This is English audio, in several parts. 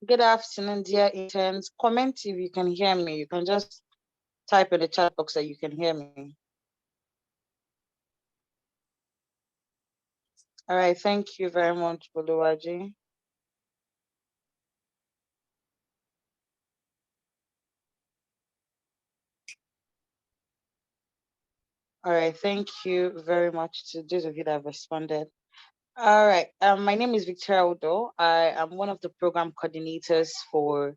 Good afternoon, dear interns. Comment if you can hear me. You can just type in the chat box that you can hear me. All right, thank you very much, Boluwaji. All right, thank you very much to those of you that have responded. All right, my name is Victoria Odo. I am one of the program coordinators for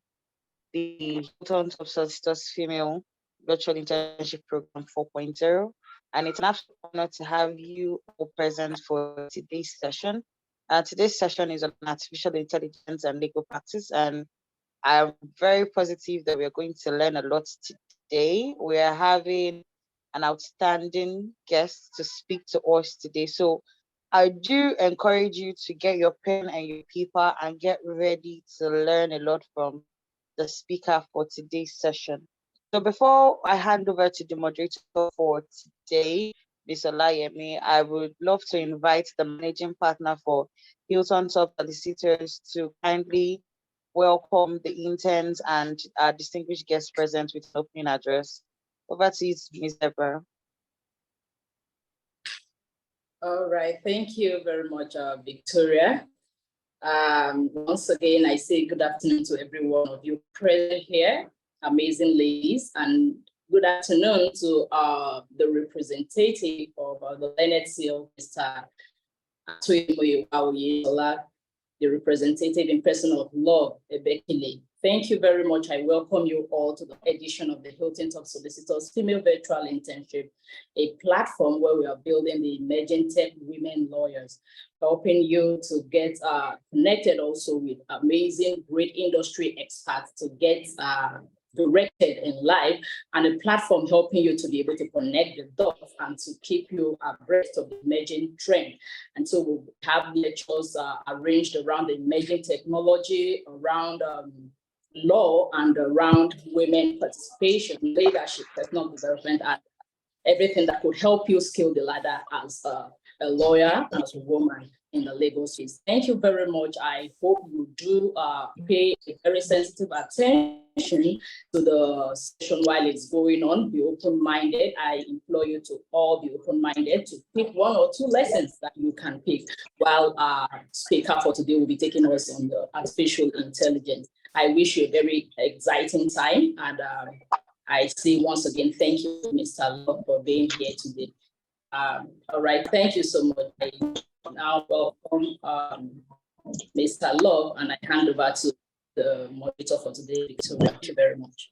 the Hilton Solicitors Female Virtual Internship Program 4.0. And it's an absolute honor to have you all present for today's session. Today's session is on artificial intelligence and legal practice. And I'm very positive that we're going to learn a lot today. We are having an outstanding guest to speak to us today. So I do encourage you to get your pen and your paper and get ready to learn a lot from the speaker for today's session. So before I hand over to the moderator for today, Ms. Olayemi, I would love to invite the managing partner for Hilton Solicitors to kindly welcome the interns and our distinguished guests present with an opening address. Over to you, Ms. Deborah. All right, thank you very much, Victoria. Once again, I say good afternoon to every one of you present here, amazing ladies, and good afternoon to the representative of the Learned Seal, Mr. Atuimoye, the representative in person of Law Ebekile. Thank you very much. I welcome you all to the edition of the Hilton Top Solicitors Female Virtual Internship, a platform where we are building the emerging tech women lawyers, helping you to get connected also with amazing, great industry experts to get directed in life, and a platform helping you to be able to connect the dots and to keep you abreast of the emerging trend. And so we'll have lectures arranged around the emerging technology, around law, and around women participation, leadership, personal development, and everything that could help you scale the ladder as a lawyer, as a woman in the legal space. Thank you very much. I hope you do pay a very sensitive attention to the session while it's going on. Be open-minded. I implore you to all be open-minded to pick one or two lessons that you can pick while our speaker for today will be taking us on the artificial intelligence. I wish you a very exciting time, and I say once again, thank you, Mr. Love, for being here today. All right, thank you so much. I now welcome Mr. Love, and I hand over to the moderator for today, Victoria. Thank you very much.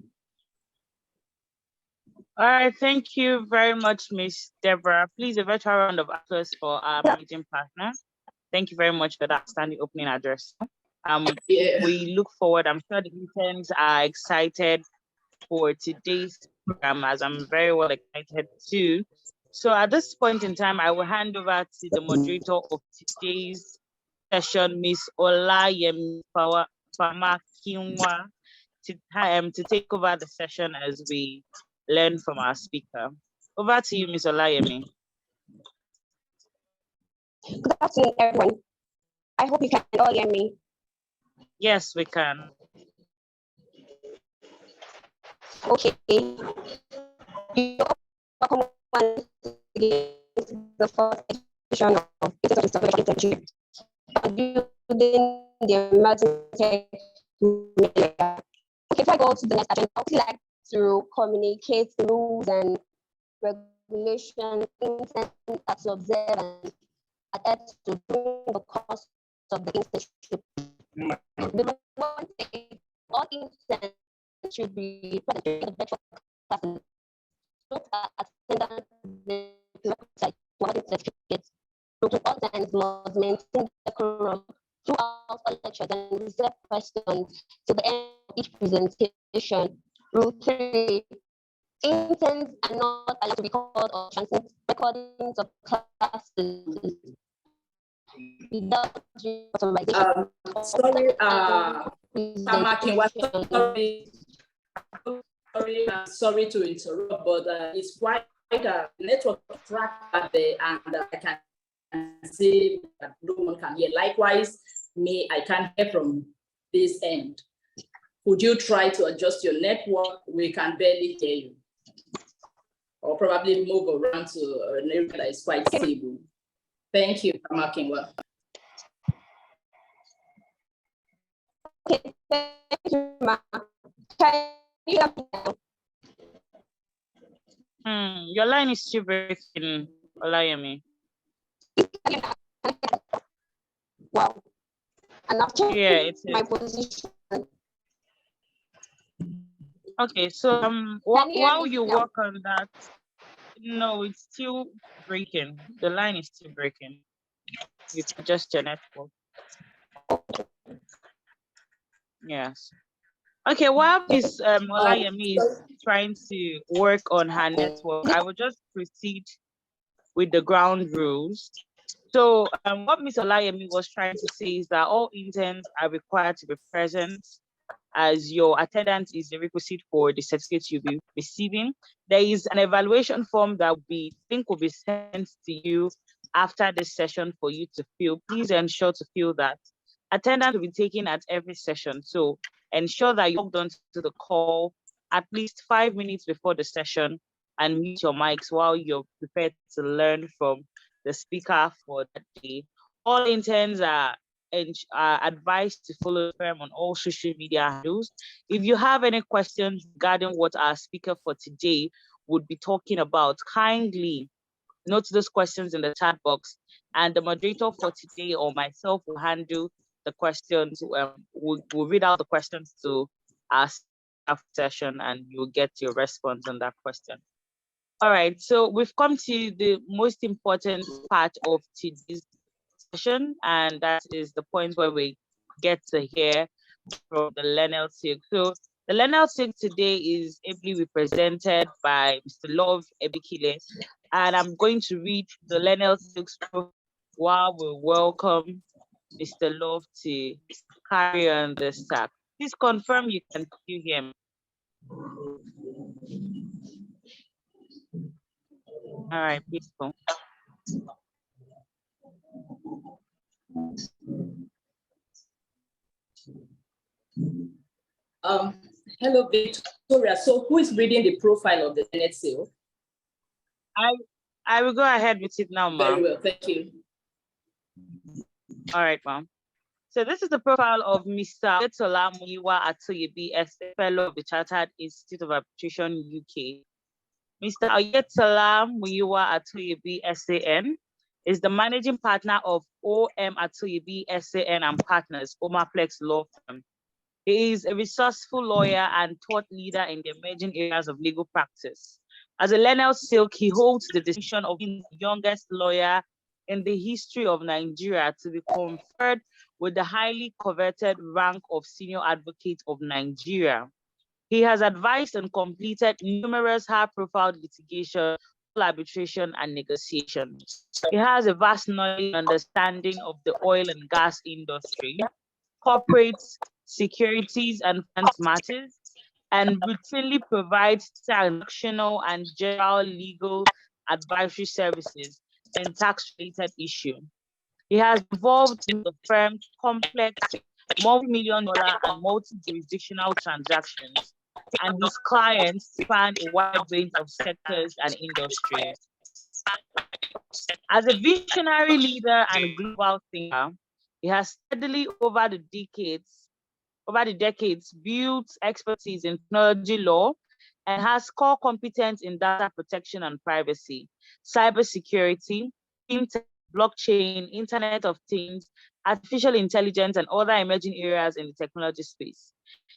All right, thank you very much, Ms. Deborah. Please, a virtual round of applause for our meeting partner. Thank you very much for that standing opening address. We look forward. I'm sure the interns are excited for today's program, as I'm very well excited too. So at this point in time, I will hand over to the moderator of today's session, Ms. Olayemi Famakinwa, to take over the session as we learn from our speaker. Over to you, Ms. Olayemi. Good afternoon, everyone. I hope you can all hear me. Yes, we can. Okay. Welcome once again to the first edition of Internship. Building the emerging tech media. Okay, before I go to the next agenda, I would like to communicate the rules and regulations that to observe and adhere to during the course of the internship. All interns should be present in the virtual classes. All interns must maintain decorum throughout all lectures and reserve questions to the end of each presentation. Rule 3. Interns are not allowed to record or transmit recordings of classes without authorization. Sorry to interrupt, but it's quite a network track there, and I can see that no one can hear. Likewise, me, I can't hear from this end. Would you try to adjust your network? We can barely hear you. Or probably move around to an area that is quite stable. Thank you, Kamakinwa. Okay, thank you, Ma. Can you hear me now? Your line is still breaking, Olayemi. Wow. And I've changed Yeah, it my is. position. Okay, so Can you hear while me you now? work on that, no, it's still breaking. The line is still breaking. You can adjust your network. Yes. Okay, while Miss Olayemi is trying to work on her network, I will just proceed with the ground rules. So what Miss Olayemi was trying to say is that all interns are required to be present, as your attendance is the requisite for the certificate you'll be receiving. There is an evaluation form that will be sent to you after this session for you to fill. Please ensure to fill that. Attendance will be taken at every session. So ensure that you logged onto the call at least 5 minutes before the session and mute your mics while you're prepared to learn from the speaker for that day. All interns are advised to follow the firm on all social media handles. If you have any questions regarding what our speaker for today would be talking about, kindly note those questions in the chat box, and the moderator for today or myself will handle the questions. We'll read out the questions to our staff session, and you'll get your response on that question. All right, so we've come to the most important part of today's session, and that is the point where we get to hear from the Lenel Silk. So the Lenel Silk today is ably represented by Mr. Love Ebikile, and I'm going to read the Lenel Silk's profile while we welcome Mr. Love to carry on this talk. Please confirm you can still hear me. All right, beautiful. Hello, Victoria. So who is reading the profile of the net sale? I will go ahead with it now, ma'am. Very well, thank you. All right, ma'am. So this is the profile of Mr. Oyetola Muyiwa Atoyebi, a fellow of the Chartered Institute of Arbitration, UK. Mr. Oyetola Muyiwa Atoyebi, SAN, is the managing partner of OM Atoyebi, SAN and Partners, Omaplex Law Firm. He is a resourceful lawyer and thought leader in the emerging areas of legal practice. As a Lenel Silk, he holds the distinction of being the youngest lawyer in the history of Nigeria to be conferred with the highly coveted rank of Senior Advocate of Nigeria. He has advised and completed numerous high-profile litigation, arbitration, and negotiation. He has a vast knowledge and understanding of the oil and gas industry, corporate securities and finance matters, and routinely provides transactional and general legal advisory services in tax-related issues. He has involved in the firm's complex multi-million-dollar and multi-jurisdictional transactions, and his clients span a wide range of sectors and industries. As a visionary leader and global thinker, he has steadily over the decades built expertise in technology law and has core competence in data protection and privacy, cybersecurity, fintech, blockchain, Internet of Things, artificial intelligence, and other emerging areas in the technology space.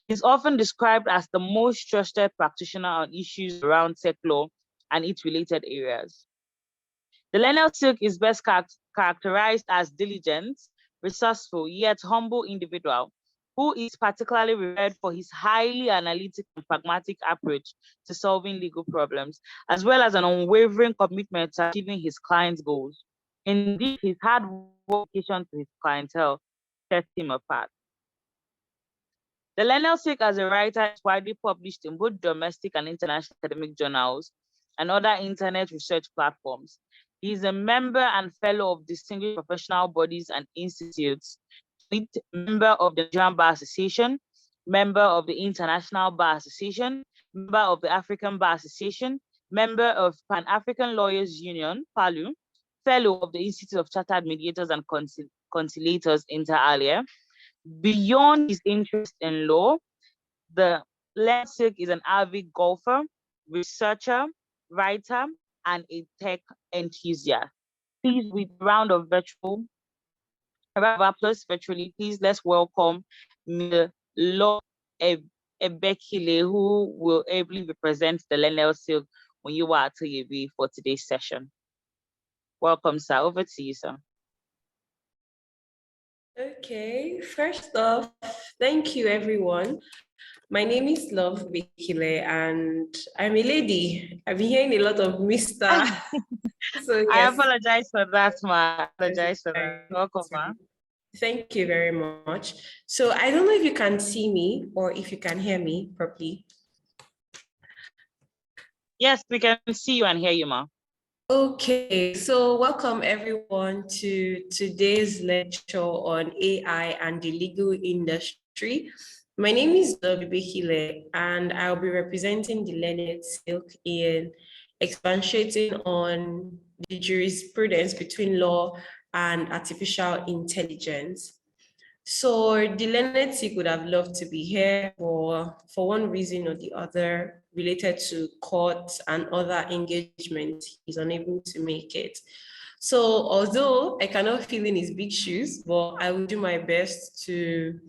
He's often described as the most trusted practitioner on issues around tech law and its related areas. The Lenel Silk is best characterized as diligent, resourceful, yet humble individual who is particularly revered for his highly analytic and pragmatic approach to solving legal problems, as well as an unwavering commitment to achieving his clients' goals. Indeed, his hard work to his clientele sets him apart. The Lenel Silk as a writer is widely published in both domestic and international academic journals and other internet research platforms. He is a member and fellow of distinguished professional bodies and institutes, member of the Nigerian Bar Association, member of the International Bar Association, member of the African Bar Association, member of Pan-African Lawyers Union, PALU, fellow of the Institute of Chartered Mediators and Conciliators, inter alia. Beyond his interest in law, the learned Silk is an avid golfer, researcher, writer, and a tech enthusiast. Please, with a round of applause virtually, please let's welcome Mr. Law Ebekile, who will ably represent the Lenel Silk when you are at TUB for today's session. Welcome, sir. Over to you, sir. Okay, first off, thank you, everyone. My name is Love Bekile, and I'm a lady. I've been hearing a lot of Mr. So yes. I apologize for that, ma. I apologize for that. Welcome, ma. Thank you very much. So I don't know if you can see me or if you can hear me properly. Yes, we can see you and hear you, ma. Okay, so welcome everyone to today's lecture on AI and the legal industry. My name is Love Bekile, and I'll be representing the Learned Silk in expatiating on the jurisprudence between law and artificial intelligence. So the Learned Silk would have loved to be here for one reason or the other related to court and other engagements. He's unable to make it. So although I cannot fill in his big shoes, but I will do my best to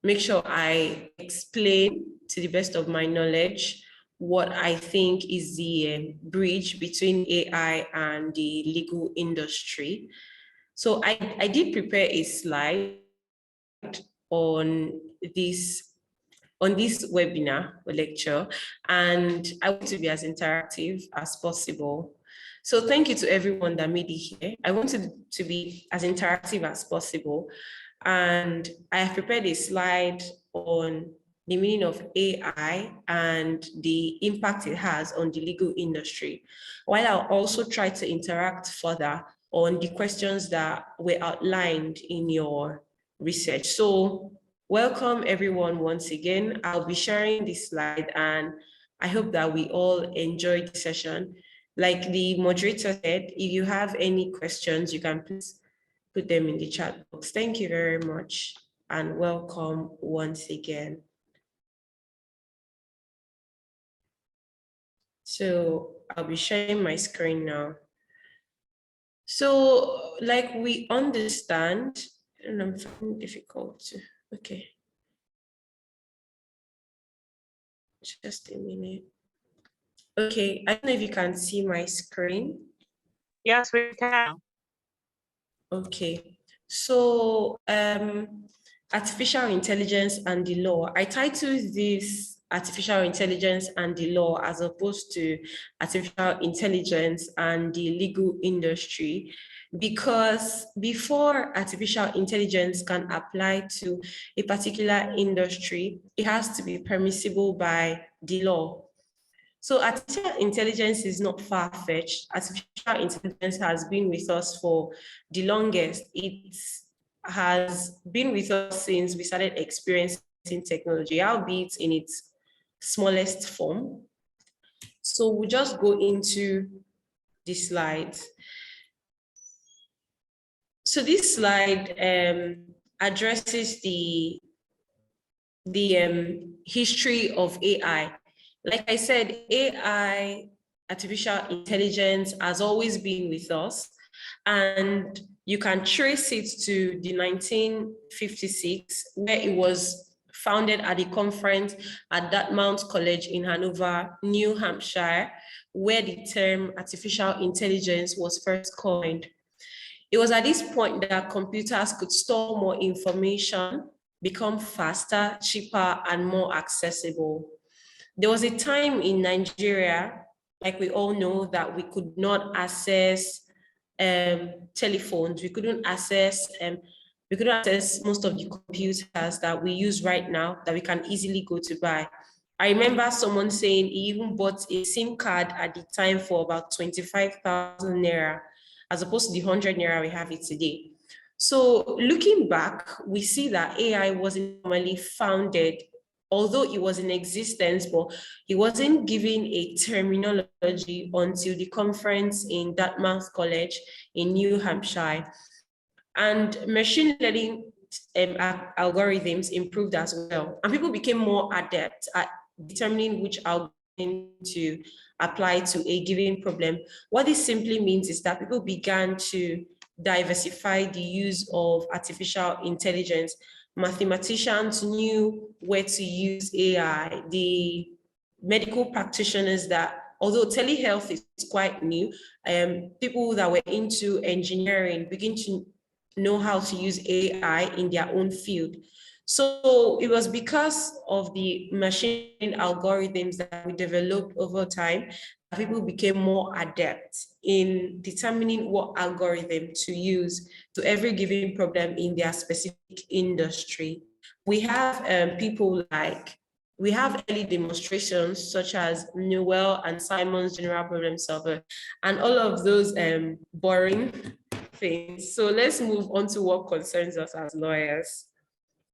make sure I explain to the best of my knowledge what I think is the bridge between AI and the legal industry. So I did prepare a slide on this webinar or lecture, and I want to be as interactive as possible. So thank you to everyone that made it here. I wanted to be as interactive as possible, and I have prepared a slide on the meaning of AI and the impact it has on the legal industry, while I'll also try to interact further on the questions that were outlined in your research. So welcome everyone once again. I'll be sharing this slide, and I hope that we all enjoyed the session. Like the moderator said, if you have any questions, you can please put them in the chat box. Thank you very much, and welcome once again. So I'll be sharing my screen now. So like we understand, and I'm finding it difficult to, okay. Just a minute. Okay, I don't know if you can see my screen. Yes, we can. Okay, so artificial intelligence and the law. I titled this artificial intelligence and the law as opposed to artificial intelligence and the legal industry, because before artificial intelligence can apply to a particular industry, it has to be permissible by the law. So artificial intelligence is not far-fetched. Artificial intelligence has been with us for the longest. It has been with us since we started experiencing technology, albeit in its smallest form. So we'll just go into the slides. So this slide addresses the history of AI. Like I said, AI, artificial intelligence, has always been with us, and you can trace it to the 1956, where it was founded at a conference at Dartmouth College in Hanover, New Hampshire, where the term artificial intelligence was first coined. It was at this point that computers could store more information, become faster, cheaper, and more accessible. There was a time in Nigeria, like we all know, that we could not access telephones. We couldn't access most of the computers that we use right now that we can easily go to buy. I remember someone saying he even bought a SIM card at the time for about 25,000 naira, as opposed to the 100 naira we have it today. So looking back, we see that AI wasn't formally founded, although it was in existence, but it wasn't given a terminology until the conference in Dartmouth College in New Hampshire. And machine learning algorithms improved as well. And people became more adept at determining which algorithm to apply to a given problem. What this simply means is that people began to diversify the use of artificial intelligence. Mathematicians knew where to use AI. The medical practitioners that, although telehealth is quite new, people that were into engineering begin to know how to use AI in their own field. So it was because of the machine algorithms that we developed over time that people became more adept in determining what algorithm to use to every given problem in their specific industry. We have people like, we have early demonstrations such as Newell and Simon's general problem solver, and all of those boring things. So let's move on to what concerns us as lawyers.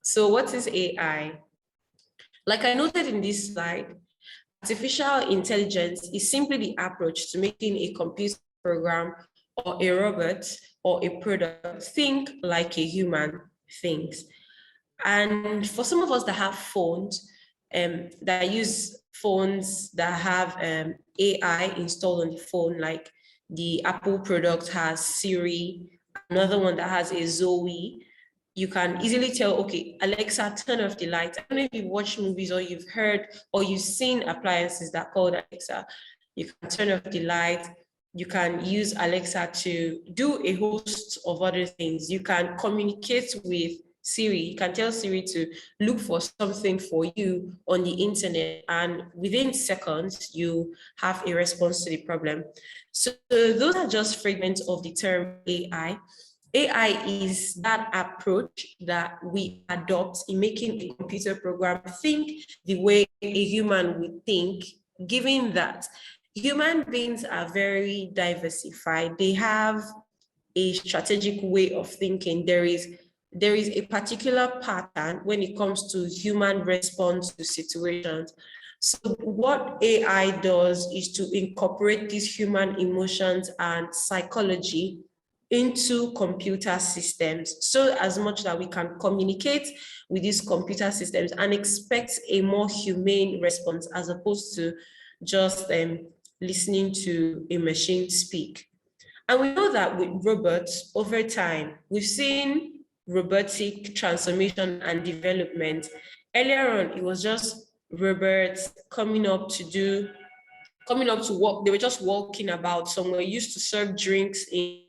So what is AI? Like I noted in this slide, artificial intelligence is simply the approach to making a computer program or a robot or a product think like a human thinks. And for some of us that have phones, that use phones that have AI installed on the phone, like the Apple product has Siri, another one that has a Zoe, you can easily tell, okay, Alexa, turn off the light. I don't know if you've watched movies or you've heard or you've seen appliances that are called Alexa. You can turn off the light. You can use Alexa to do a host of other things. You can communicate with Siri. You can tell Siri to look for something for you on the internet, and within seconds, you have a response to the problem. So those are just fragments of the term AI. AI is that approach that we adopt in making a computer program think the way a human would think, given that human beings are very diversified. They have a strategic way of thinking. There is a particular pattern when it comes to human response to situations. So what AI does is to incorporate these human emotions and psychology into computer systems, so as much that we can communicate with these computer systems and expect a more humane response as opposed to just listening to a machine speak. And we know that with robots, over time, we've seen robotic transformation and development. Earlier on, it was just robots coming up to work. They were just walking about. Some were used to serve drinks in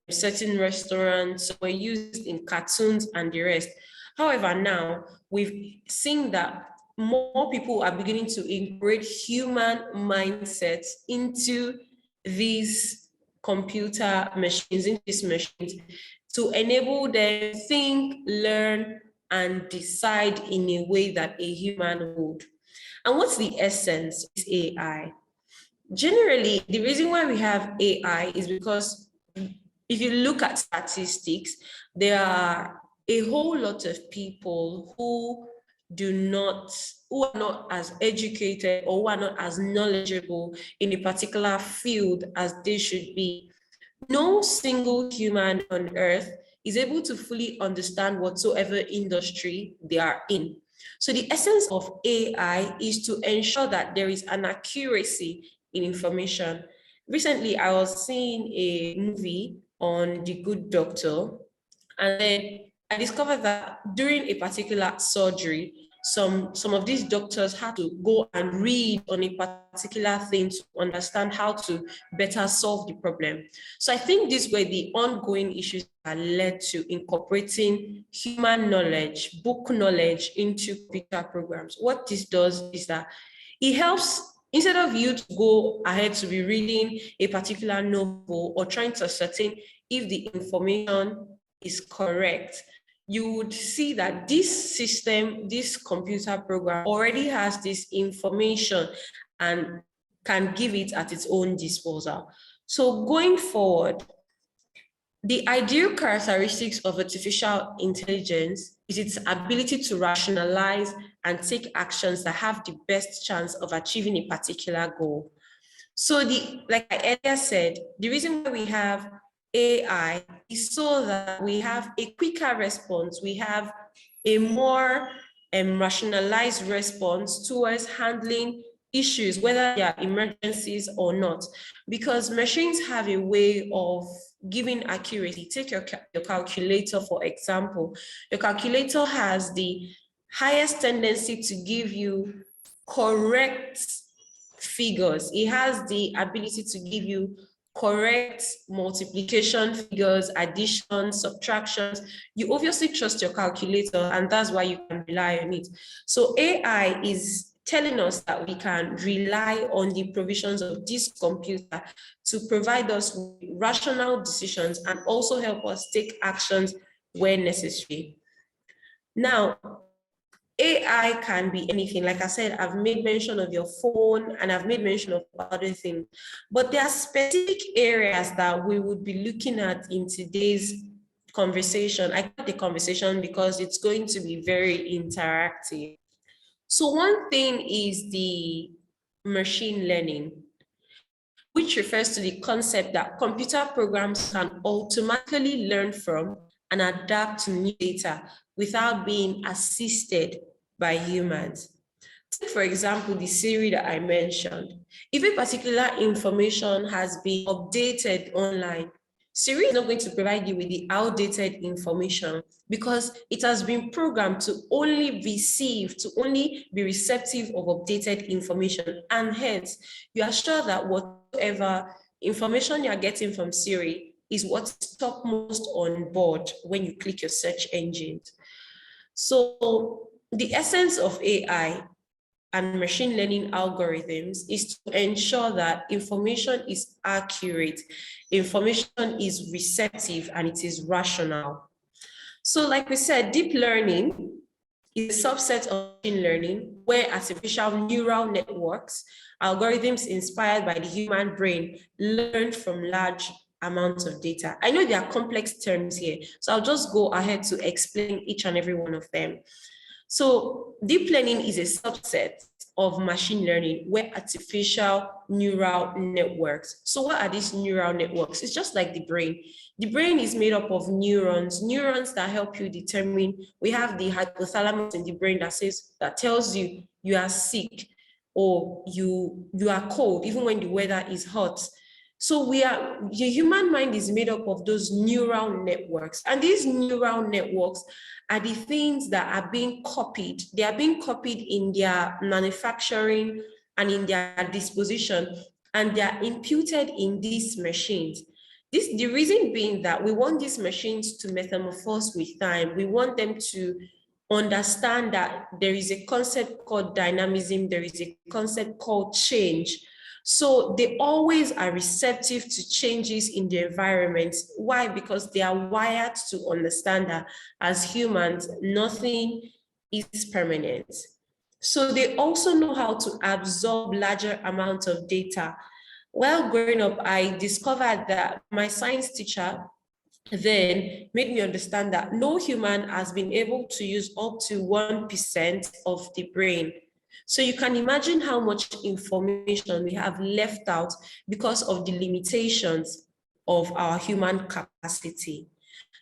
certain restaurants, some were used in cartoons and the rest. However, now we've seen that more people are beginning to incorporate human mindsets into these computer machines, into these machines, to enable them think, learn, and decide in a way that a human would. And what's the essence of AI? Generally, the reason why we have AI is because if you look at statistics, there are a whole lot of people who are not as educated or who are not as knowledgeable in a particular field as they should be. No single human on earth is able to fully understand whatsoever industry they are in. So the essence of AI is to ensure that there is an accuracy in information. Recently, I was seeing a movie on The Good Doctor, and then I discovered that during a particular surgery, some of these doctors had to go and read on a particular thing to understand how to better solve the problem. So I think these were the ongoing issues that led to incorporating human knowledge, book knowledge into computer programs. What this does is that it helps, instead of you to go ahead to be reading a particular novel or trying to ascertain if the information is correct, you would see that this system, this computer program already has this information and can give it at its own disposal. So going forward, The ideal characteristics of artificial intelligence is its ability to rationalize and take actions that have the best chance of achieving a particular goal. So like I earlier said, the reason why we have AI is so that we have a quicker response. We have a more rationalized response towards handling issues, whether they are emergencies or not, because machines have a way of giving accuracy. Take your calculator, for example. Your calculator has the highest tendency to give you correct figures. It has the ability to give you correct multiplication figures, additions, subtractions. You obviously trust your calculator, and that's why you can rely on it. So AI is telling us that we can rely on the provisions of this computer to provide us with rational decisions and also help us take actions when necessary. Now, AI can be anything. Like I said, I've made mention of your phone and I've made mention of other things, but there are specific areas that we would be looking at in today's conversation. I got the conversation because it's going to be very interactive. So one thing is the machine learning, which refers to the concept that computer programs can automatically learn from and adapt to new data without being assisted by humans. Take, for example, the Siri that I mentioned. If a particular information has been updated online, Siri is not going to provide you with the outdated information because it has been programmed to only receive, to only be receptive of updated information. And hence, you are sure that whatever information you are getting from Siri is what's topmost on board when you click your search engine. So the essence of AI and machine learning algorithms is to ensure that information is accurate, information is receptive, and it is rational. So like we said, deep learning is a subset of machine learning where artificial neural networks, algorithms inspired by the human brain, learn from large amounts of data. I know there are complex terms here, so I'll just go ahead to explain each and every one of them. So deep learning is a subset of machine learning where artificial neural networks. So what are these neural networks? It's just like the brain. The brain is made up of neurons that help you determine. We have the hypothalamus in the brain that tells you you are sick or you are cold, even when the weather is hot. So the human mind is made up of those neural networks. And these neural networks are the things that are being copied. They are being copied in their manufacturing and in their disposition, and they are imputed in these machines. The reason being that we want these machines to metamorphose with time. We want them to understand that there is a concept called dynamism, there is a concept called change. So they always are receptive to changes in the environment. Why? Because they are wired to understand that as humans, nothing is permanent. So they also know how to absorb larger amounts of data. While growing up, I discovered that my science teacher then made me understand that no human has been able to use up to 1% of the brain. So you can imagine how much information we have left out because of the limitations of our human capacity.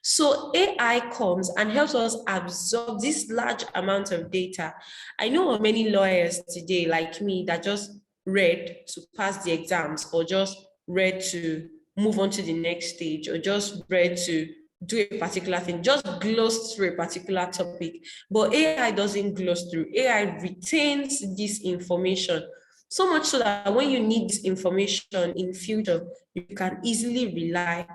So AI comes and helps us absorb this large amount of data. I know of many lawyers today like me that just read to pass the exams or just read to move on to the next stage or just read to do a particular thing, just gloss through a particular topic. But AI doesn't gloss through. AI retains this information so much so that when you need this information in future, you can easily rely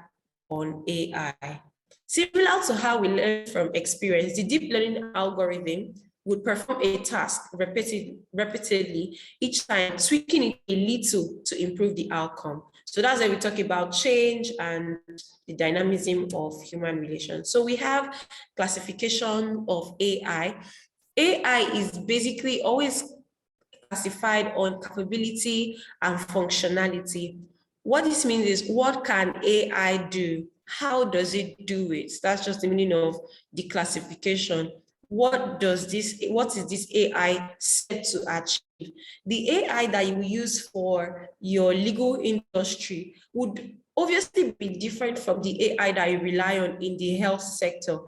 on AI. Similar to how we learn from experience, the deep learning algorithm would perform a task repeatedly each time, tweaking it a little to improve the outcome. So that's why we talk about change and the dynamism of human relations. So we have classification of AI. AI is basically always classified on capability and functionality. What this means is, what can AI do? how does it do it? That's just the meaning of the classification. What is this AI set to achieve? The AI that you use for your legal industry would obviously be different from the AI that you rely on in the health sector.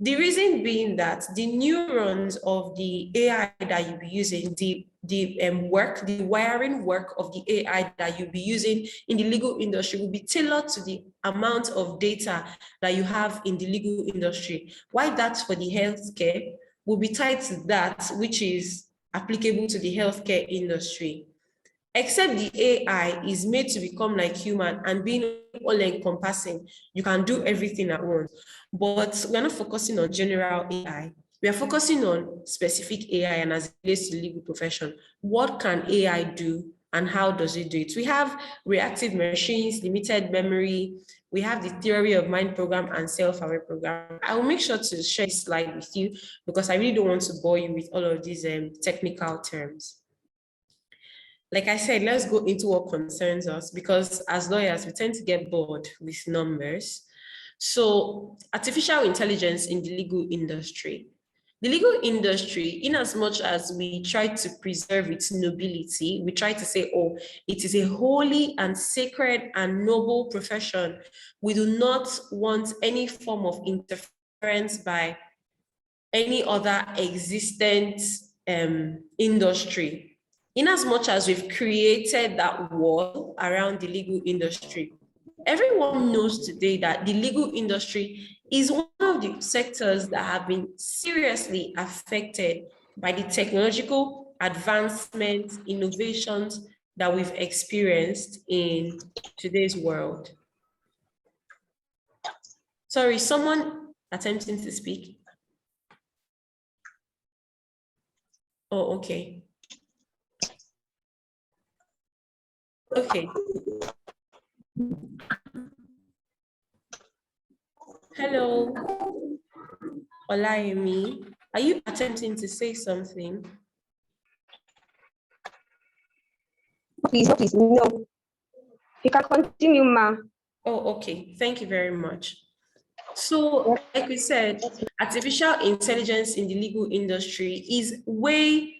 The reason being that the neurons of the AI that you'll be using, the wiring work of the AI that you'll be using in the legal industry will be tailored to the amount of data that you have in the legal industry. Why that's for the healthcare will be tied to that which is applicable to the healthcare industry. Except the AI is made to become like human and being all-encompassing, you can do everything at once. But we're not focusing on general AI. We are focusing on specific AI and as it relates to the legal profession. What can AI do and how does it do it? We have reactive machines, limited memory. We have the theory of mind program and self-aware program. I will make sure to share this slide with you because I really don't want to bore you with all of these technical terms. Like I said, let's go into what concerns us because as lawyers, we tend to get bored with numbers. So artificial intelligence in the legal industry. The legal industry, in as much as we try to preserve its nobility, we try to say, oh, it is a holy and sacred and noble profession. We do not want any form of interference by any other existent industry. In as much as we've created that wall around the legal industry, everyone knows today that the legal industry is one of the sectors that have been seriously affected by the technological advancements, innovations that we've experienced in today's world. Sorry, someone attempting to speak? Oh, okay. Okay. Hello, Olayemi. Are you attempting to say something? Please, no. You can continue, ma. Oh, okay. Thank you very much. So, like we said, artificial intelligence in the legal industry is way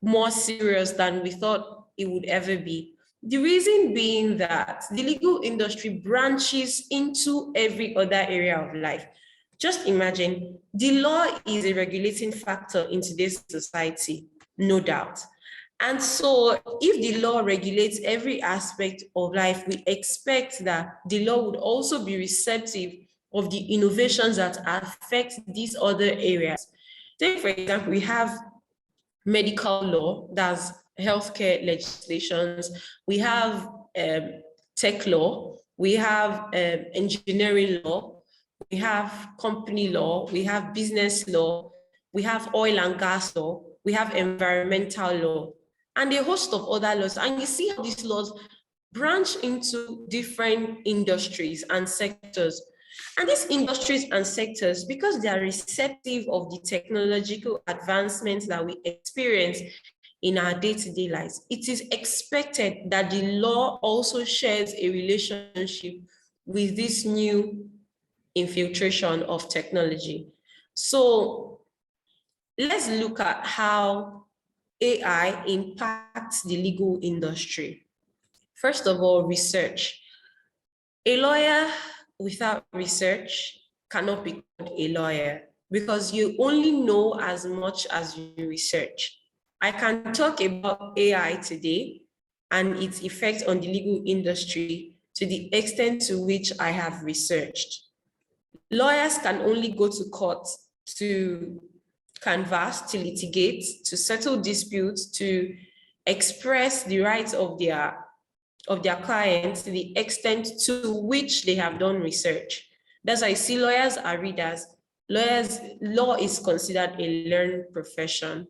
more serious than we thought it would ever be. The reason being that the legal industry branches into every other area of life. Just imagine, the law is a regulating factor in today's society, no doubt. And so if the law regulates every aspect of life, we expect that the law would also be receptive of the innovations that affect these other areas. Take, for example, we have medical law, that's healthcare legislations, we have tech law, we have engineering law, we have company law, we have business law, we have oil and gas law, we have environmental law, and a host of other laws. And you see how these laws branch into different industries and sectors. And these industries and sectors, because they are receptive of the technological advancements that we experience in our day-to-day lives, it is expected that the law also shares a relationship with this new infiltration of technology. So let's look at how AI impacts the legal industry. First of all, research. A lawyer without research cannot be called a lawyer because you only know as much as you research. I can talk about AI today and its effect on the legal industry to the extent to which I have researched. Lawyers can only go to court to canvass, to litigate, to settle disputes, to express the rights of their clients to the extent to which they have done research. That's why I see lawyers are readers. Law is considered a learned profession.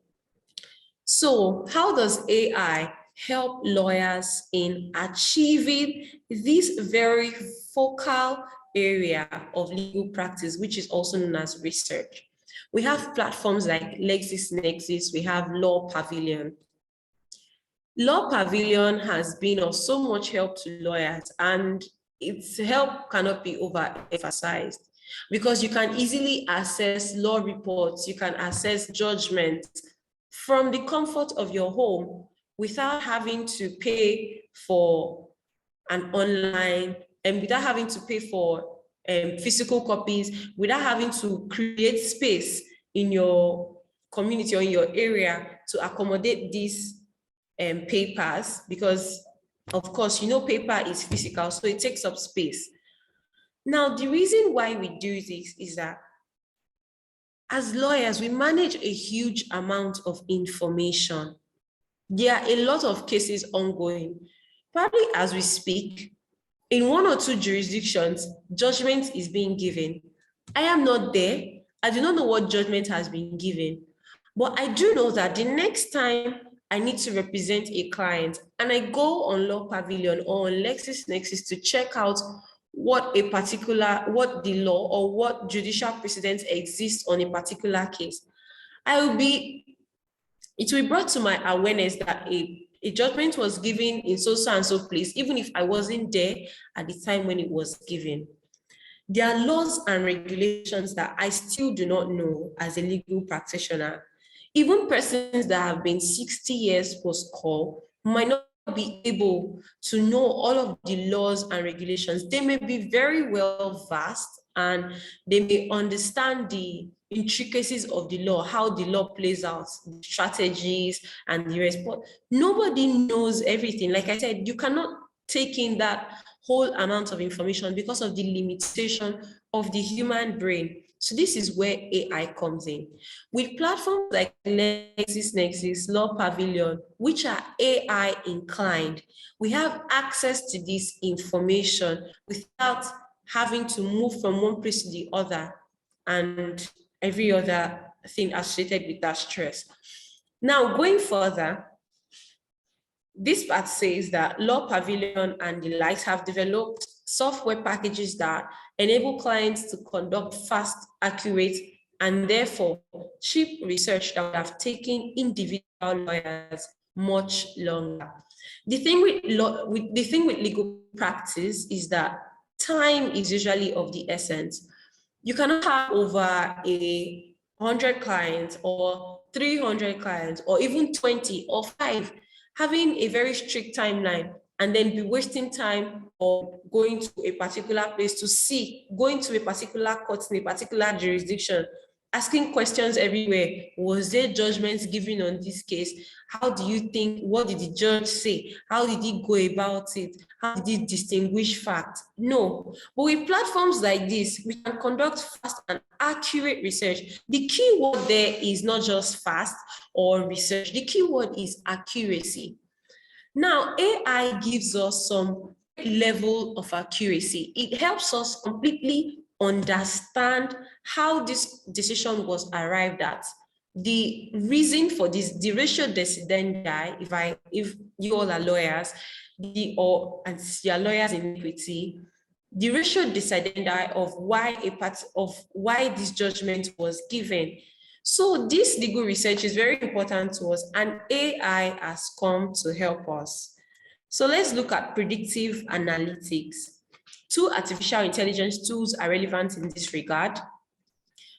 So how does AI help lawyers in achieving this very focal area of legal practice, which is also known as research? We have platforms like LexisNexis, we have Law Pavilion. Law Pavilion has been of so much help to lawyers, and its help cannot be overemphasized, because you can easily access law reports, you can access judgments from the comfort of your home without having to pay for an online, and without having to pay for physical copies, without having to create space in your community or in your area to accommodate these papers, because of course, paper is physical, so it takes up space. Now, the reason why we do this is that as lawyers, we manage a huge amount of information. There are a lot of cases ongoing. Probably as we speak, in one or two jurisdictions, judgment is being given. I am not there. I do not know what judgment has been given. But I do know that the next time I need to represent a client and I go on Law Pavilion or on LexisNexis to check out what the law or what judicial precedents exist on a particular case, it will be brought to my awareness that a judgment was given in so and so place, even if I wasn't there at the time when it was given. There are laws and regulations that I still do not know as a legal practitioner. Even persons that have been 60 years post-call might not be able to know all of the laws and regulations. They may be very well versed and they may understand the intricacies of the law, how the law plays out, the strategies and the rest. But nobody knows everything. Like I said, you cannot take in that whole amount of information because of the limitation of the human brain. So this is where AI comes in. With platforms like LexisNexis, Law Pavilion, which are AI inclined, we have access to this information without having to move from one place to the other and every other thing associated with that stress. Now, going further, this part says that Law Pavilion and the likes have developed software packages that enable clients to conduct fast, accurate, and therefore cheap research that would have taken individual lawyers much longer. The thing with legal practice is that time is usually of the essence. You cannot have over 100 clients or 300 clients or even 20 or 5 having a very strict timeline and then be wasting time or going to a particular place going to a particular court in a particular jurisdiction, asking questions everywhere. Was there judgments given on this case? How do you think? What did the judge say? How did he go about it? How did he distinguish facts? No. But with platforms like this, we can conduct fast and accurate research. The key word there is not just fast or research. The key word is accuracy. Now, AI gives us some level of accuracy. It helps us completely understand how this decision was arrived at. The reason for this, the ratio decidendi, if you all are lawyers, and you are lawyers in equity, the ratio decidendi of why this judgment was given. So this legal research is very important to us, and AI has come to help us. So let's look at predictive analytics. 2 artificial intelligence tools are relevant in this regard.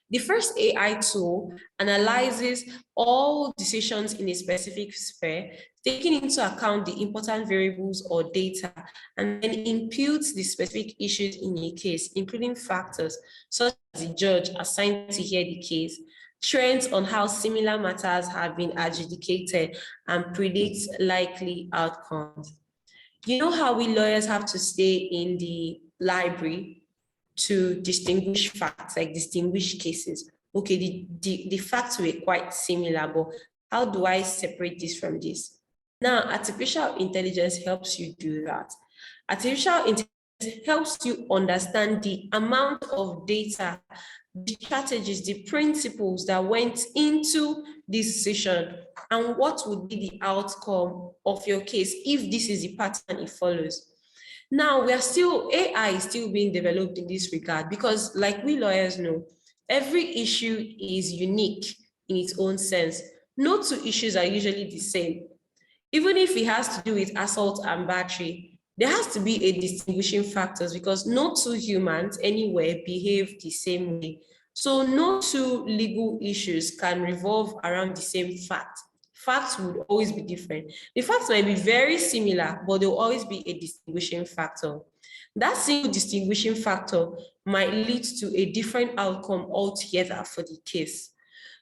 The first AI tool analyzes all decisions in a specific sphere, taking into account the important variables or data, and then imputes the specific issues in a case, including factors such as the judge assigned to hear the case, trends on how similar matters have been adjudicated, and predicts likely outcomes. You know how we lawyers have to stay in the library to distinguish facts, like distinguish cases. Okay, the facts were quite similar, but how do I separate this from this? Now, artificial intelligence helps you do that. Artificial intelligence helps you understand the amount of data, the strategies, the principles that went into this decision, and what would be the outcome of your case if this is the pattern it follows. Now, AI is still being developed in this regard because, like we lawyers know, every issue is unique in its own sense. No 2 issues are usually the same. Even if it has to do with assault and battery, there has to be a distinguishing factors because no two humans anywhere behave the same way. So no two legal issues can revolve around the same fact. Facts would always be different. The facts might be very similar, but there will always be a distinguishing factor. That single distinguishing factor might lead to a different outcome altogether for the case.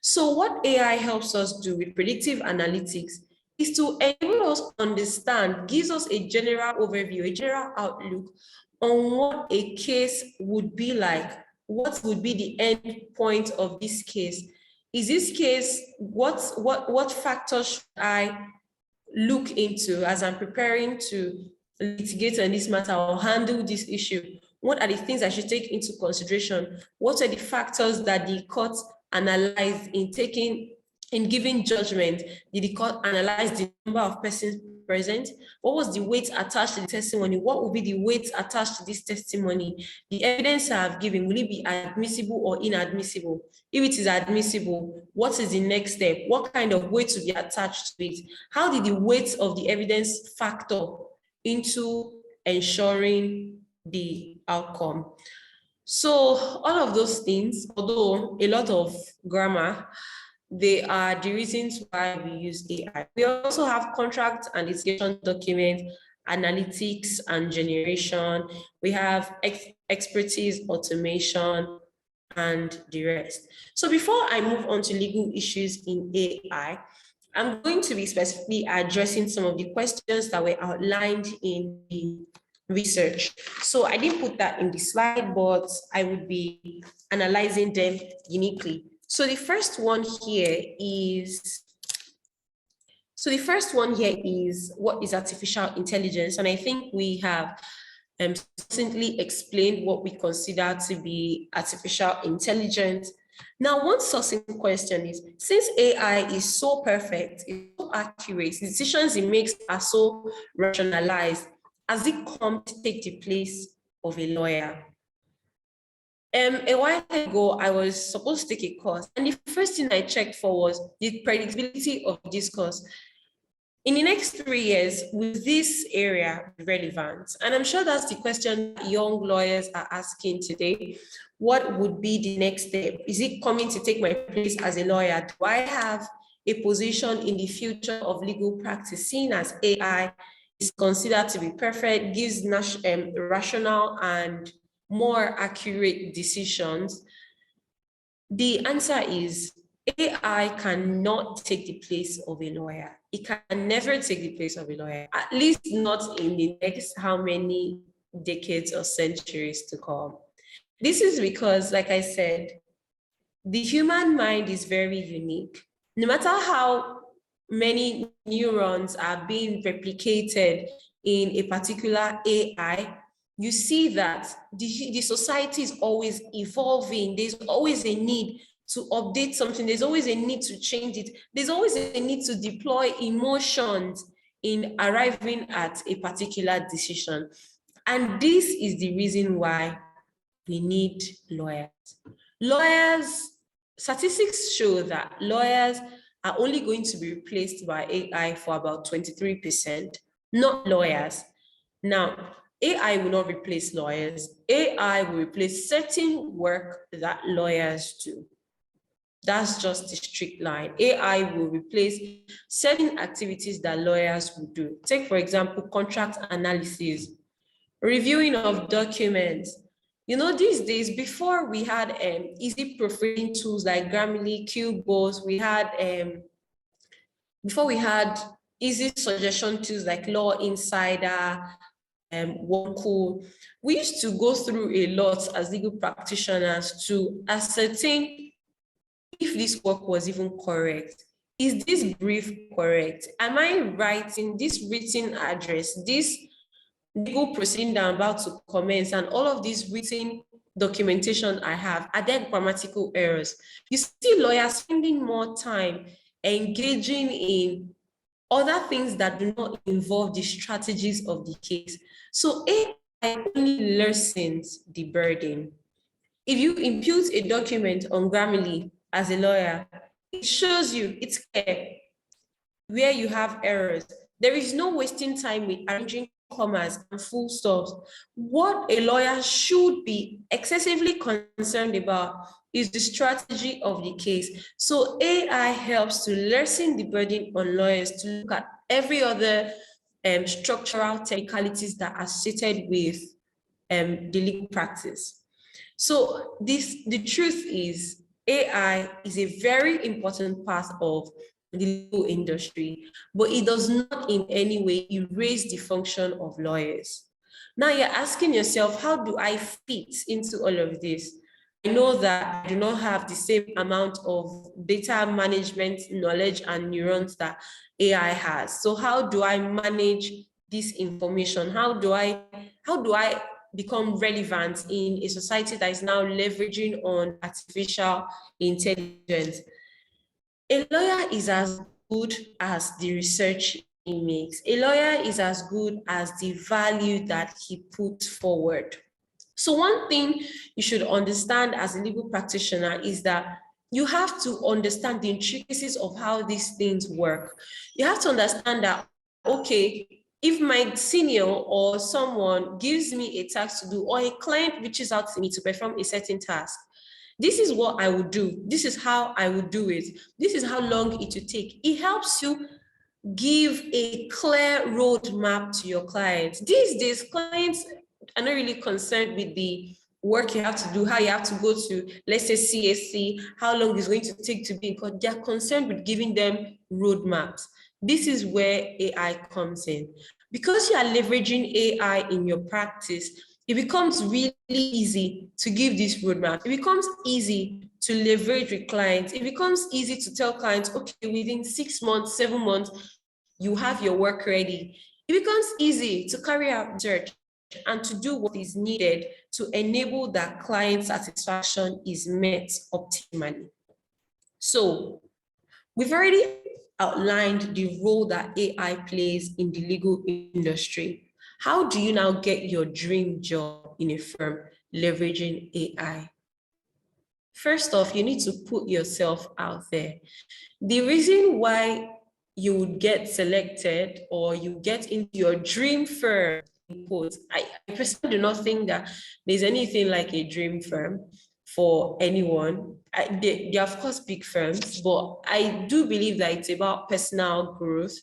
So what AI helps us do with predictive analytics is to enable us to understand, gives us a general overview, a general outlook on what a case would be like, what would be the end point of this case. Is this case, what factors should I look into as I'm preparing to litigate on this matter or handle this issue? What are the things I should take into consideration? What are the factors that the court analyzed in giving judgment? Did the court analyze the number of persons present? What was the weight attached to the testimony? What will be the weight attached to this testimony? The evidence I have given, will it be admissible or inadmissible? If it is admissible, what is the next step? What kind of weight to be attached to it? How did the weight of the evidence factor into ensuring the outcome? So all of those things, although a lot of grammar, they are the reasons why we use AI. We also have contract and litigation document, analytics and generation. We have expertise, automation, and the rest. So before I move on to legal issues in AI, I'm going to be specifically addressing some of the questions that were outlined in the research. So I didn't put that in the slide, but I would be analyzing them uniquely. So the first one here is, what is artificial intelligence? And I think we have succinctly explained what we consider to be artificial intelligence. Now, one succinct question is, since AI is so perfect, it's so accurate, the decisions it makes are so rationalized, has it come to take the place of a lawyer? A while ago, I was supposed to take a course, and the first thing I checked for was the predictability of this course. In the next 3 years, will this area be relevant? And I'm sure that's the question that young lawyers are asking today. What would be the next step? Is it coming to take my place as a lawyer? Do I have a position in the future of legal practice, seen as AI is considered to be perfect, gives rational and more accurate decisions? The answer is AI cannot take the place of a lawyer. It can never take the place of a lawyer, at least not in the next how many decades or centuries to come. This is because, like I said, the human mind is very unique. No matter how many neurons are being replicated in a particular AI, you see that the society is always evolving. There's always a need to update something. There's always a need to change it. There's always a need to deploy emotions in arriving at a particular decision. And this is the reason why we need lawyers. Statistics show that lawyers are only going to be replaced by AI for about 23%, not lawyers. Now, AI will not replace lawyers. AI will replace certain work that lawyers do. That's just the strict line. AI will replace certain activities that lawyers will do. Take, for example, contract analysis, reviewing of documents. You know, these days, before we had easy proofreading tools like Grammarly, Cubos, before we had easy suggestion tools like Law Insider, OneCool, we used to go through a lot as legal practitioners to ascertain if this work was even correct. Is this brief correct? Am I writing this written address, this legal proceeding that I'm about to commence, and all of these written documentation I have, are there grammatical errors? You see lawyers spending more time engaging in other things that do not involve the strategies of the case. So AI only lessens the burden. If you impute a document on Grammarly as a lawyer, it shows you, it's clear where you have errors. There is no wasting time with arranging commas and full stops. What a lawyer should be excessively concerned about is the strategy of the case. So AI helps to lessen the burden on lawyers to look at every other structural technicalities that are associated with the legal practice. So the truth is, AI is a very important part of the legal industry, but it does not in any way erase the function of lawyers. Now you're asking yourself, how do I fit into all of this? I know that I do not have the same amount of data management knowledge and neurons that AI has. So how do I manage this information? How do I become relevant in a society that is now leveraging on artificial intelligence? A lawyer is as good as the research he makes. A lawyer is as good as the value that he puts forward. So one thing you should understand as a legal practitioner is that you have to understand the intricacies of how these things work. You have to understand that, okay, if my senior or someone gives me a task to do, or a client reaches out to me to perform a certain task, this is what I would do. This is how I would do it. This is how long it would take. It helps you give a clear roadmap to your clients. These days, clients are not really concerned with the work you have to do, how you have to go to, let's say, CSC, how long it's going to take to be in court. They're concerned with giving them roadmaps. This is where AI comes in. Because you are leveraging AI in your practice, it becomes really easy to give this roadmap. It becomes easy to leverage with clients. It becomes easy to tell clients, okay, within 6 months, 7 months, you have your work ready. It becomes easy to carry out research and to do what is needed to enable that client satisfaction is met optimally. So we've already outlined the role that AI plays in the legal industry. How do you now get your dream job in a firm leveraging AI? First off, you need to put yourself out there. The reason why you would get selected or you get into your dream firm, in quotes, I personally do not think that there's anything like a dream firm for anyone. They are of course big firms, but I do believe that it's about personal growth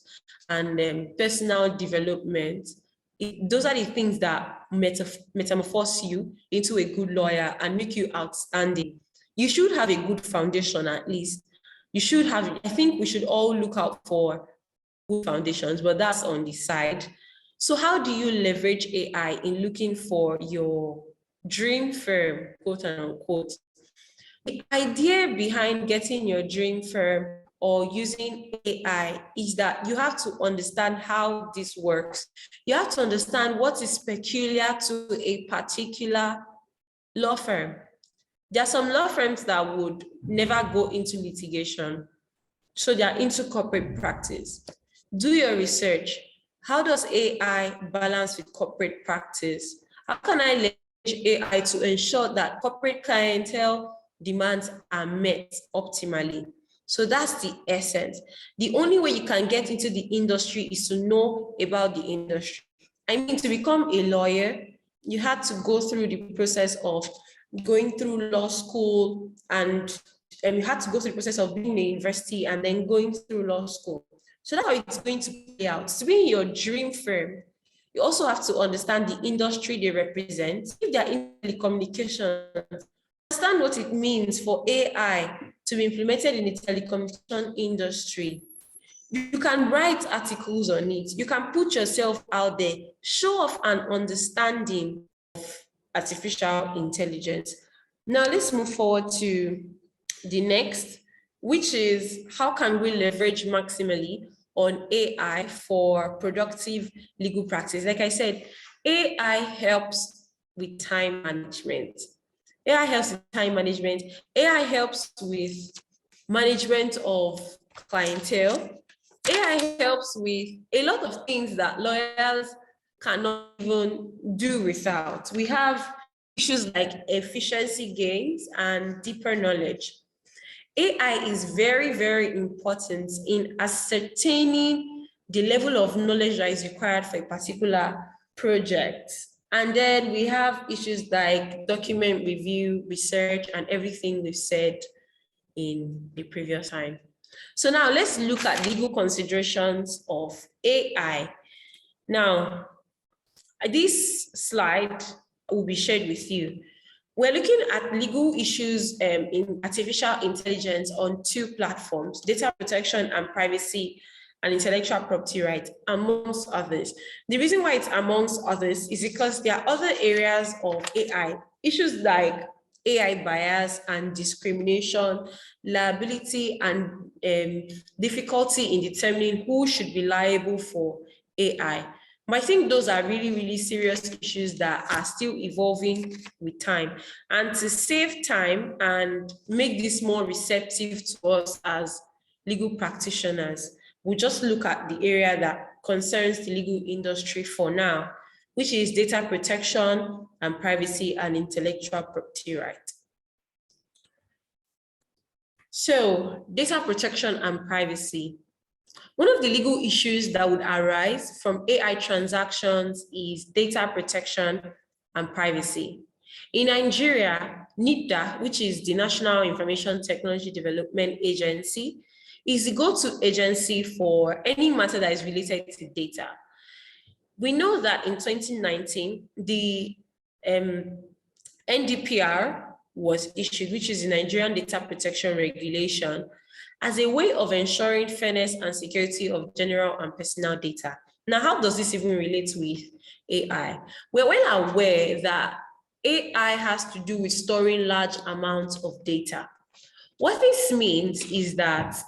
and personal development. Those are the things that metamorphose you into a good lawyer and make you outstanding. You should have a good foundation at least. You should have, I think we should all look out for good foundations, but that's on the side. So how do you leverage AI in looking for your dream firm, quote unquote? The idea behind getting your dream firm or using AI is that you have to understand how this works. You have to understand what is peculiar to a particular law firm. There are some law firms that would never go into litigation, so they are into corporate practice. Do your research. How does AI balance with corporate practice? How can I leverage AI to ensure that corporate clientele demands are met optimally? So that's the essence. The only way you can get into the industry is to know about the industry. I mean, to become a lawyer, you had to go through the process of going through law school, and you had to go through the process of being in the university and then going through law school. So that's how it's going to play out. To be in your dream firm, you also have to understand the industry they represent. If they're in telecommunications, understand what it means for AI to be implemented in the telecommunication industry. You can write articles on it. You can put yourself out there, show off an understanding of artificial intelligence. Now let's move forward to the next, which is how can we leverage maximally on AI for productive legal practice? Like I said, AI helps with time management. AI helps with time management. AI helps with management of clientele. AI helps with a lot of things that lawyers cannot even do without. We have issues like efficiency gains and deeper knowledge. AI is very, very important in ascertaining the level of knowledge that is required for a particular projects. And then we have issues like document review, research, and everything we've said in the previous time. So now let's look at legal considerations of AI. Now, this slide will be shared with you. We're looking at legal issues in artificial intelligence on two platforms: data protection and privacy, and intellectual property rights, amongst others. The reason why it's amongst others is because there are other areas of AI, issues like AI bias and discrimination, liability, and difficulty in determining who should be liable for AI. But I think those are really, really serious issues that are still evolving with time. And to save time and make this more receptive to us as legal practitioners, we'll just look at the area that concerns the legal industry for now, which is data protection and privacy and intellectual property rights. So, data protection and privacy. One of the legal issues that would arise from AI transactions is data protection and privacy. In Nigeria, NIDA, which is the National Information Technology Development Agency, is the go-to agency for any matter that is related to data. We know that in 2019, the NDPR was issued, which is the Nigerian Data Protection Regulation, as a way of ensuring fairness and security of general and personal data. Now, how does this even relate with AI? We're well aware that AI has to do with storing large amounts of data. What this means is that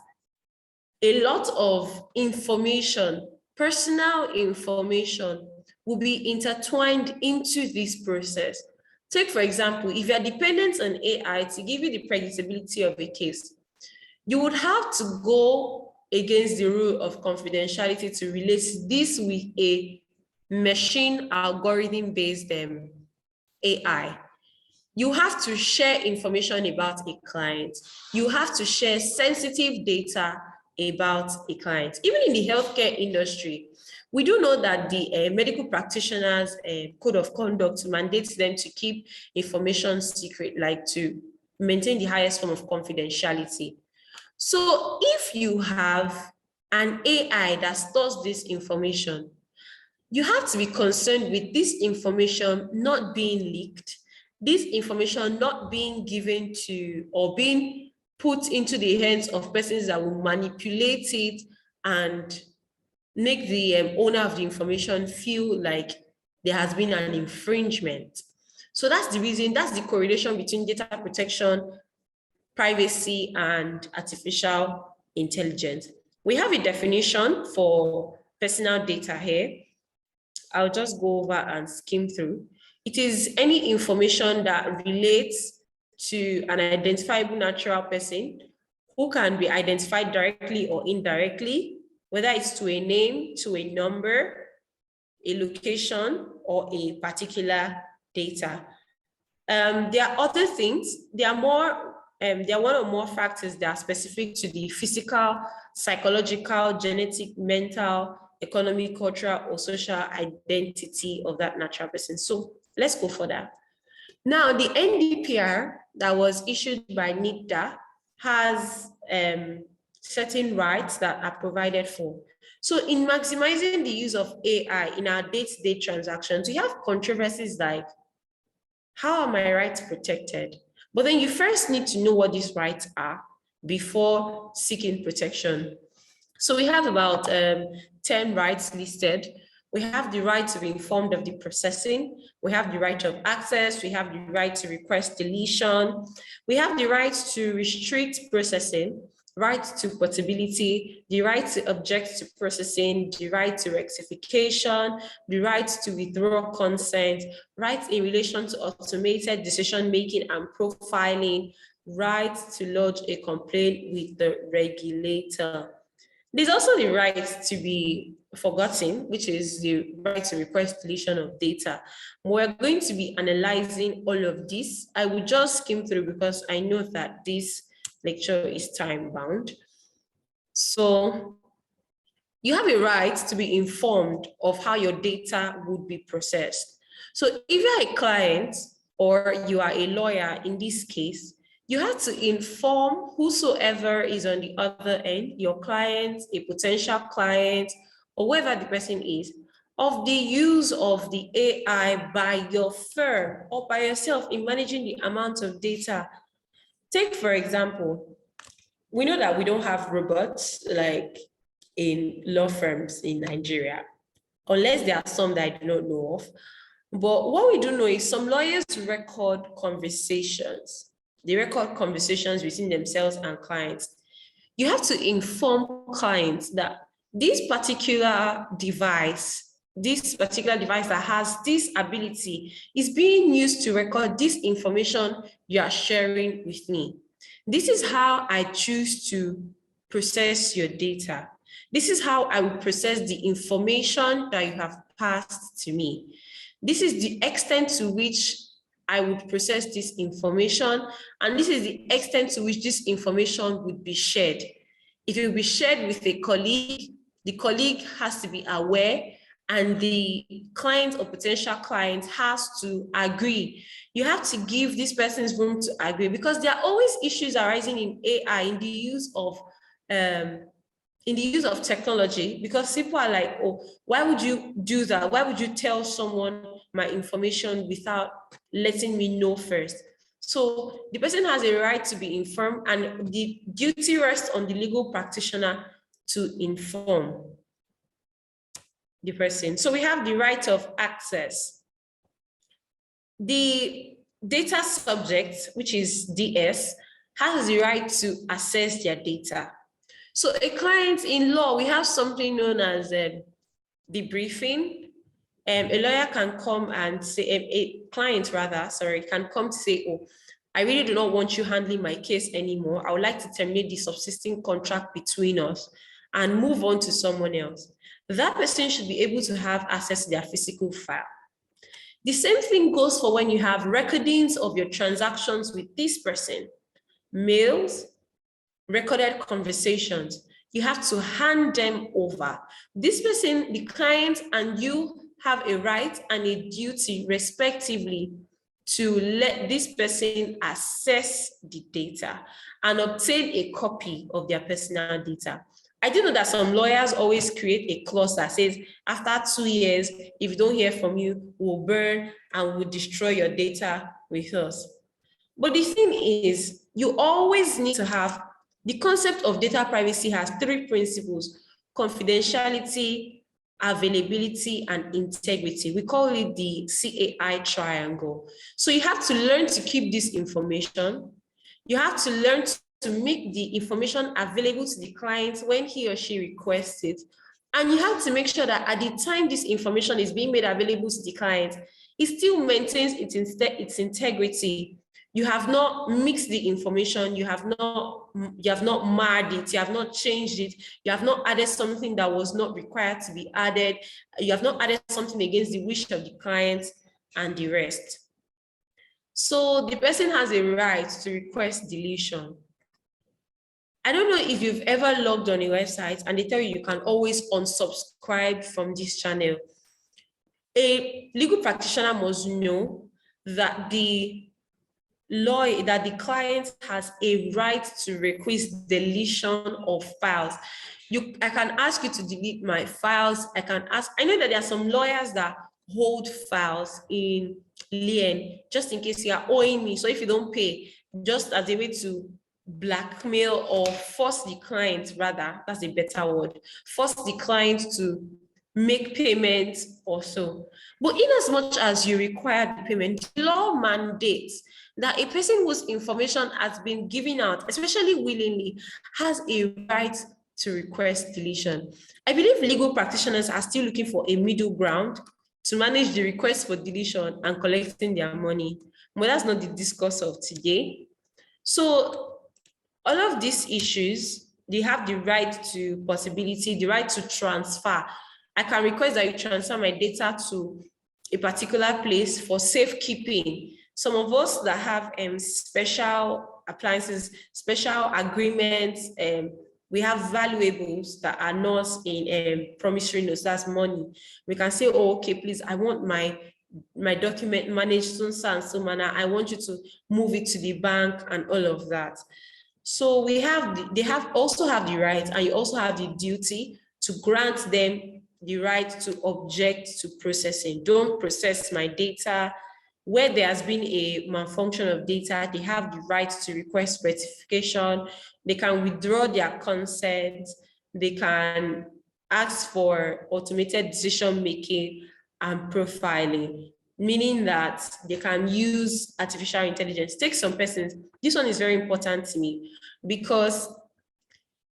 a lot of information, personal information, will be intertwined into this process. Take, for example, if you're dependent on AI to give you the predictability of a case, you would have to go against the rule of confidentiality to relate this with a machine algorithm-based AI. You have to share information about a client. You have to share sensitive data about a client. Even in the healthcare industry, we do know that the medical practitioners' code of conduct mandates them to keep information secret, like to maintain the highest form of confidentiality. So if you have an AI that stores this information, you have to be concerned with this information not being leaked, this information not being given to or being put into the hands of persons that will manipulate it and make the owner of the information feel like there has been an infringement. So that's the reason, that's the correlation between data protection, privacy, and artificial intelligence. We have a definition for personal data here. I'll just go over and skim through. It is any information that relates to an identifiable natural person who can be identified directly or indirectly, whether it's to a name, to a number, a location, or a particular data. There are other things. There are one or more factors that are specific to the physical, psychological, genetic, mental, economic, cultural, or social identity of that natural person. So let's go for that. Now, the NDPR that was issued by NIDA has certain rights that are provided for. So in maximizing the use of AI in our day-to-day transactions, we have controversies like, how are my rights protected? But then you first need to know what these rights are before seeking protection. So we have about 10 rights listed. We have the right to be informed of the processing. We have the right of access. We have the right to request deletion. We have the right to restrict processing, right to portability, the right to object to processing, the right to rectification, the right to withdraw consent, rights in relation to automated decision-making and profiling, right to lodge a complaint with the regulator. There's also the right to be forgotten, which is the right to request deletion of data. We're going to be analyzing all of this. I will just skim through because I know that this lecture is time bound. So you have a right to be informed of how your data would be processed. So if you're a client or you are a lawyer in this case, you have to inform whosoever is on the other end, your client, a potential client, or whoever the person is, of the use of the AI by your firm or by yourself in managing the amount of data. Take, for example, we know that we don't have robots like in law firms in Nigeria, unless there are some that I do not know of. But what we do know is some lawyers record conversations. They record conversations between themselves and clients. You have to inform clients that this particular device that has this ability is being used to record this information you are sharing with me. This is how I choose to process your data. This is how I will process the information that you have passed to me. This is the extent to which I would process this information, and this is the extent to which this information would be shared. If it will be shared with a colleague, the colleague has to be aware, and the client or potential client has to agree. You have to give this person's room to agree, because there are always issues arising in AI, in the use of technology, because people are like, oh, why would you do that? Why would you tell someone my information without letting me know first? So the person has a right to be informed, and the duty rests on the legal practitioner to inform the person. So we have the right of access. The data subject, which is DS, has the right to access their data. So a client in law, we have something known as debriefing. A lawyer can come and say, a client rather, sorry, can come to say, oh, I really do not want you handling my case anymore. I would like to terminate the subsisting contract between us and move on to someone else. That person should be able to have access to their physical file. The same thing goes for when you have recordings of your transactions with this person, mails, recorded conversations. You have to hand them over. This person, the client, and you have a right and a duty, respectively, to let this person access the data and obtain a copy of their personal data. I do know that some lawyers always create a clause that says, after 2 years, if you don't hear from you, we'll burn and we'll destroy your data with us. But the thing is, you always need to have, the concept of data privacy has 3 principles: confidentiality, availability, and integrity. We call it the CAI triangle. So you have to learn to keep this information. You have to learn to make the information available to the client when he or she requests it. And you have to make sure that at the time this information is being made available to the client, it still maintains its integrity. You have not mixed the information, you have not marred it, you have not changed it, you have not added something that was not required to be added, you have not added something against the wish of the client, and the rest. So the person has a right to request deletion. I don't know if you've ever logged on a website and they tell you can always unsubscribe from this channel. A legal practitioner must know that the client has a right to request deletion of files. I can ask you to delete my files. I know that there are some lawyers that hold files in lien just in case you are owing me. So if you don't pay, just as a way to blackmail or force the client, rather, that's a better word, force the client to make payments or so. But in as much as you require the payment, the law mandates that a person whose information has been given out, especially willingly, has a right to request deletion. I believe legal practitioners are still looking for a middle ground to manage the request for deletion and collecting their money. But that's not the discourse of today. So all of these issues, they have the right to possibility, the right to transfer. I can request that you transfer my data to a particular place for safekeeping. Some of us that have special appliances, special agreements, we have valuables that are not in promissory notes, that's money. We can say, oh, okay, please, I want my document managed so and so manner. I want you to move it to the bank and all of that. So we have, they have also have the right, and you also have the duty to grant them the right to object to processing. Don't process my data. Where there has been a malfunction of data, they have the right to request rectification. They can withdraw their consent. They can ask for automated decision making and profiling, meaning that they can use artificial intelligence. Take some persons. This one is very important to me because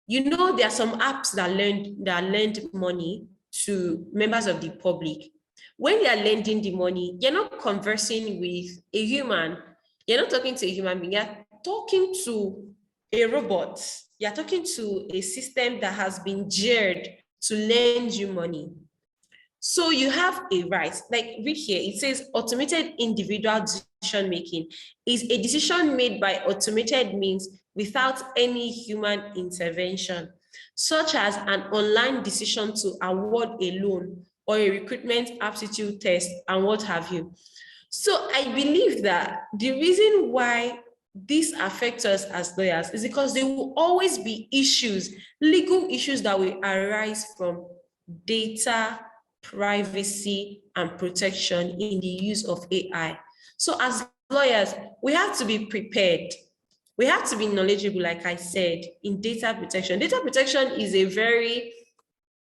you know there are some apps that lend money to members of the public. When they are lending the money, you're not conversing with a human. You're not talking to a human being. You're talking to a robot. You're talking to a system that has been geared to lend you money. So you have a right, like read here, it says automated individual decision making is a decision made by automated means without any human intervention, such as an online decision to award a loan or a recruitment aptitude test and what have you. So I believe that the reason why this affects us as lawyers is because there will always be issues, legal issues that will arise from data privacy and protection in the use of AI. So as lawyers, we have to be prepared. We have to be knowledgeable, like I said, in data protection. Data protection is a very,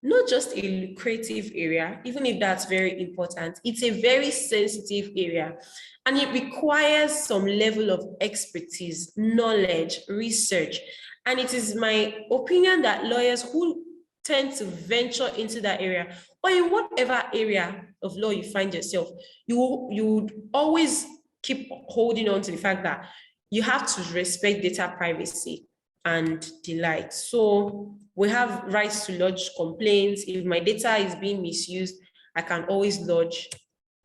not just a lucrative area, even if that's very important, it's a very sensitive area. And it requires some level of expertise, knowledge, research. And it is my opinion that lawyers who tend to venture into that area, or in whatever area of law you find yourself, you would always keep holding on to the fact that you have to respect data privacy and the like. So we have rights to lodge complaints. If my data is being misused, I can always lodge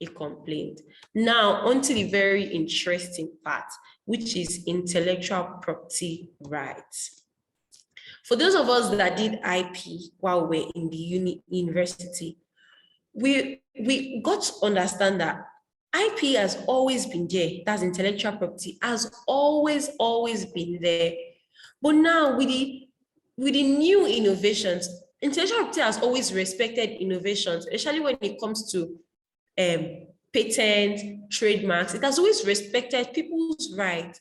a complaint. Now, on to the very interesting part, which is intellectual property rights. For those of us that did IP while we're in the university, we got to understand that IP has always been there. That's intellectual property, has always been there. But now with the new innovations, intellectual property has always respected innovations, especially when it comes to patents, trademarks. It has always respected people's right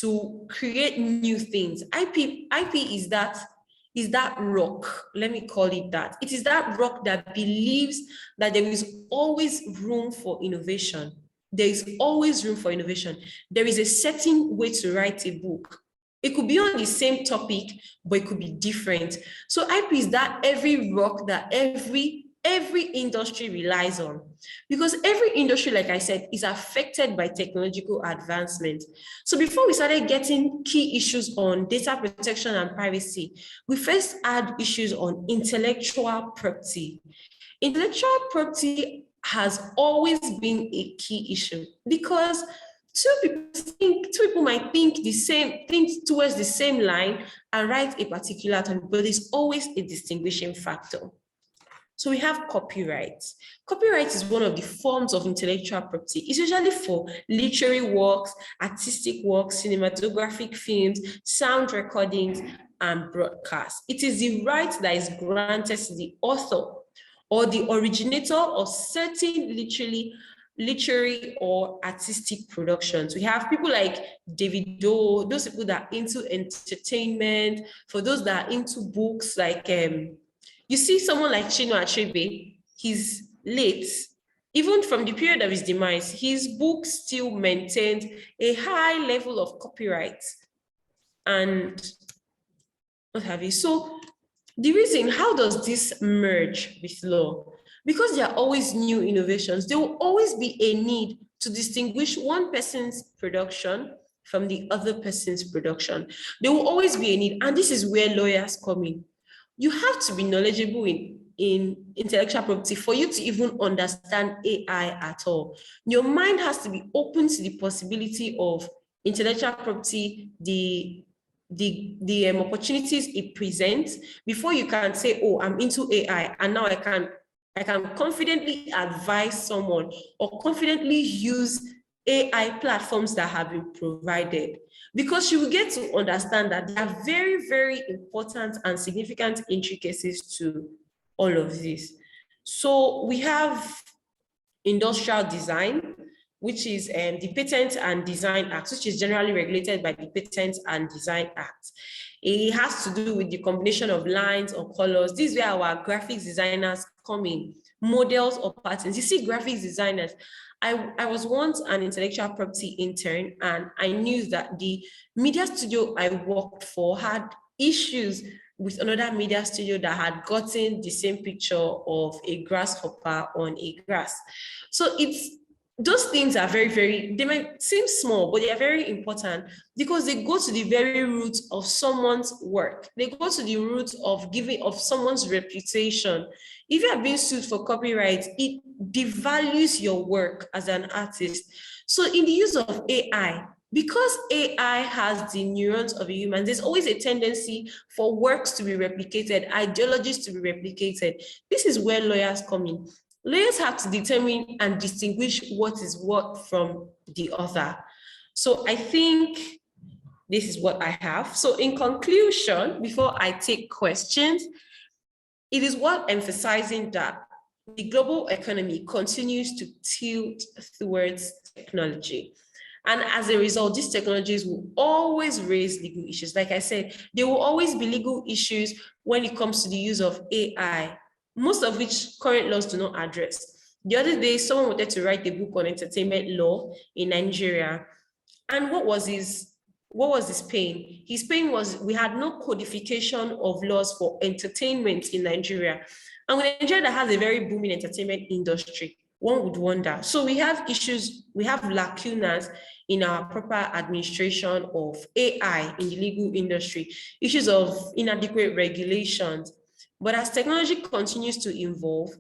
to create new things. IP is that rock, let me call it that. It is that rock that believes that there is always room for innovation. There is always room for innovation. There is a certain way to write a book. It could be on the same topic, but it could be different. So IP is that every rock that every industry relies on, because every industry, like I said, is affected by technological advancement. So before we started getting key issues on data protection and privacy, we first had issues on intellectual property. Intellectual property has always been a key issue because two people might think towards the same line and write a particular topic, but there's always a distinguishing factor. So we have copyright. Copyright is one of the forms of intellectual property, especially for literary works, artistic works, cinematographic films, sound recordings, and broadcasts. It is the right that is granted to the author or the originator of certain literary or artistic productions. We have people like Davido, those people that are into entertainment, for those that are into books like you see someone like Chinua Achebe, he's late. Even from the period of his demise, his book still maintained a high level of copyright and what have you. So the reason, how does this merge with law? Because there are always new innovations, there will always be a need to distinguish one person's production from the other person's production. There will always be a need, and this is where lawyers come in. You have to be knowledgeable in intellectual property for you to even understand AI at all. Your mind has to be open to the possibility of intellectual property, the the opportunities it presents before you can say, oh, I'm into AI, and now I can confidently advise someone or confidently use AI platforms that have been provided, because you will get to understand that there are very, very important and significant intricacies to all of this. So we have industrial design, which is the Patent and Design Act, which is generally regulated by the Patent and Design Act. It has to do with the combination of lines or colors. This is where our graphics designers come in, models or patterns. You see, graphics designers, I was once an intellectual property intern, and I knew that the media studio I worked for had issues with another media studio that had gotten the same picture of a grasshopper on a grass. So those things are very, very, they might seem small, but they are very important because they go to the very root of someone's work. They go to the root of someone's reputation. If you are being sued for copyright, it devalues your work as an artist. So in the use of AI, because AI has the neurons of a human, there's always a tendency for works to be replicated, ideologies to be replicated. This is where lawyers come in. Lawyers have to determine and distinguish what is what from the other. So I think this is what I have. So in conclusion, before I take questions, it is worth emphasizing that the global economy continues to tilt towards technology. And as a result, these technologies will always raise legal issues. Like I said, there will always be legal issues when it comes to the use of AI, most of which current laws do not address. The other day, someone wanted to write a book on entertainment law in Nigeria. And what was his pain? His pain was we had no codification of laws for entertainment in Nigeria. And with Nigeria that has a very booming entertainment industry, one would wonder. So we have issues, we have lacunas in our proper administration of AI in the legal industry, issues of inadequate regulations. But as technology continues to evolve,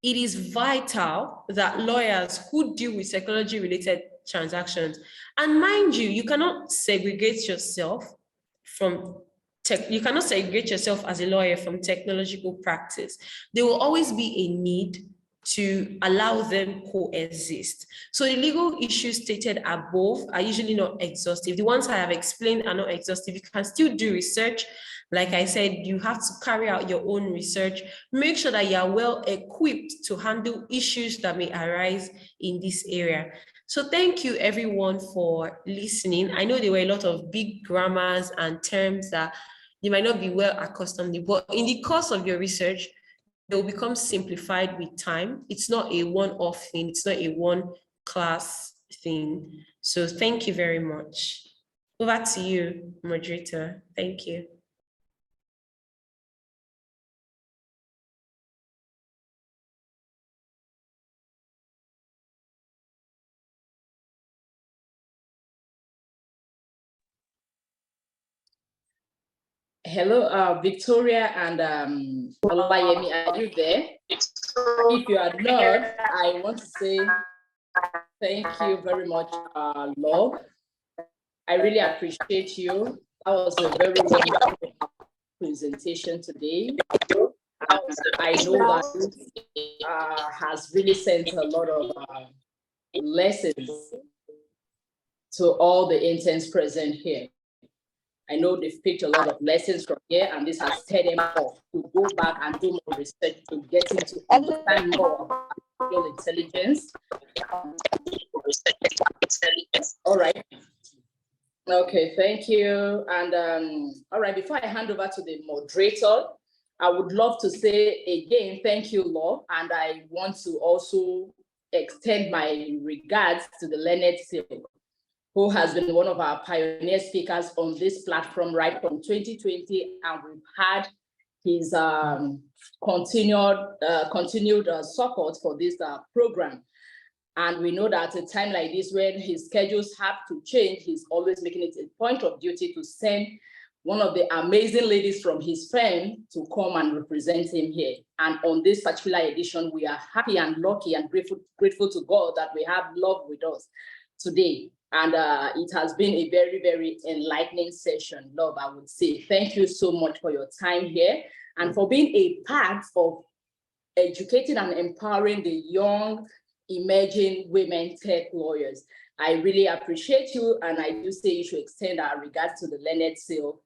it is vital that lawyers who deal with technology-related transactions, and mind you, you cannot segregate yourself as a lawyer from technological practice. There will always be a need to allow them coexist. So the legal issues stated above are usually not exhaustive. The ones I have explained are not exhaustive. You can still do research. Like I said, you have to carry out your own research. Make sure that you are well equipped to handle issues that may arise in this area. So thank you everyone for listening. I know there were a lot of big grammars and terms that you might not be well accustomed to, but in the course of your research, they will become simplified with time. It's not a one-off thing. It's not a one-class thing. So thank you very much. Over to you, moderator. Thank you. Hello, Victoria and Olayemi, are you there? If you are not, I want to say thank you very much, Log. I really appreciate you. That was a very wonderful presentation today. I know that has really sent a lot of lessons to all the interns present here. I know they've picked a lot of lessons from here, and this has set them off to go back and do more research to get into understand more about artificial intelligence. All right. Okay, thank you. And all right, before I hand over to the moderator, I would love to say again, thank you, Law. And I want to also extend my regards to the Leonard Silk, who has been one of our pioneer speakers on this platform right from 2020, and we've had his continued support for this program. And we know that at a time like this, when his schedules have to change, he's always making it a point of duty to send one of the amazing ladies from his firm to come and represent him here. And on this particular edition, we are happy and lucky and grateful to God that we have Love with us today. And it has been a very, very enlightening session. Love, I would say. Thank you so much for your time here and for being a part of educating and empowering the young, emerging women tech lawyers. I really appreciate you, and I do say you should extend our regards to the Leonard Seal.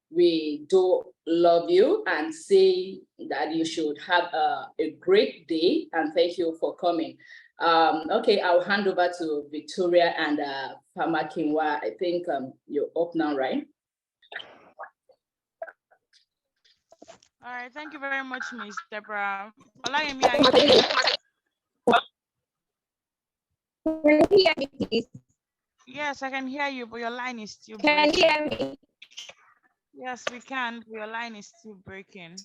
We do love you and say that you should have a great day, and thank you for coming. Okay, I'll hand over to Victoria and Fama Kinwa. I think you're up now, right? All right, thank you very much, Miss Deborah. Olayemi, are you there? Can you hear me, please? Yes, I can hear you, but your line is still Can you breaking. hear me? Yes, we can, but your line is still breaking.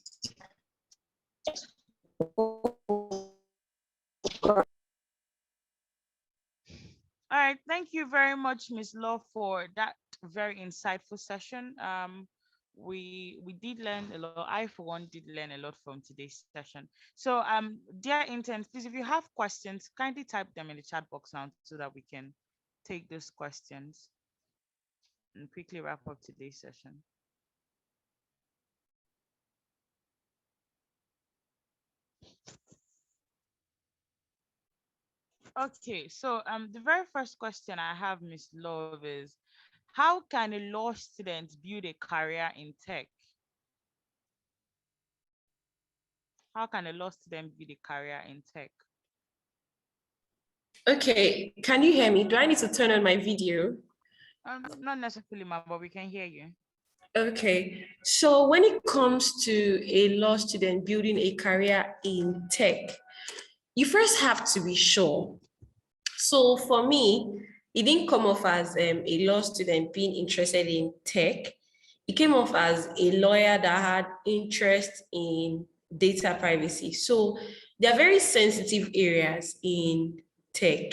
All right, thank you very much, Miss Law, for that very insightful session. We did learn a lot. I, for one, did learn a lot from today's session. So, dear interns, please, if you have questions, kindly type them in the chat box now so that we can take those questions and quickly wrap up today's session. Okay, so the very first question I have, Miss Love, is how can a law student build a career in tech? How can a law student build a career in tech? Okay, can you hear me? Do I need to turn on my video? Not necessarily, ma'am, but we can hear you. Okay, so when it comes to a law student building a career in tech, you first have to be sure. So for me, it didn't come off as a law student being interested in tech. It came off as a lawyer that had interest in data privacy. So there are very sensitive areas in tech.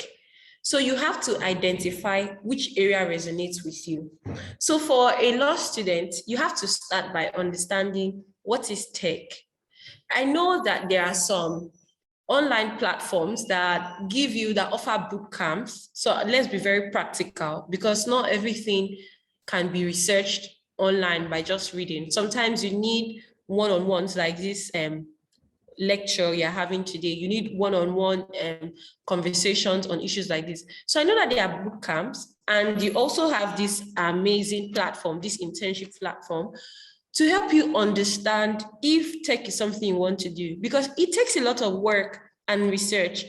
So you have to identify which area resonates with you. So for a law student, you have to start by understanding what is tech. I know that there are some online platforms that offer boot camps. So let's be very practical, because not everything can be researched online by just reading. Sometimes you need one-on-ones like this lecture you're having today. You need one-on-one conversations on issues like this. So I know that there are boot camps, and you also have this amazing platform, this internship platform, to help you understand if tech is something you want to do, because it takes a lot of work and research.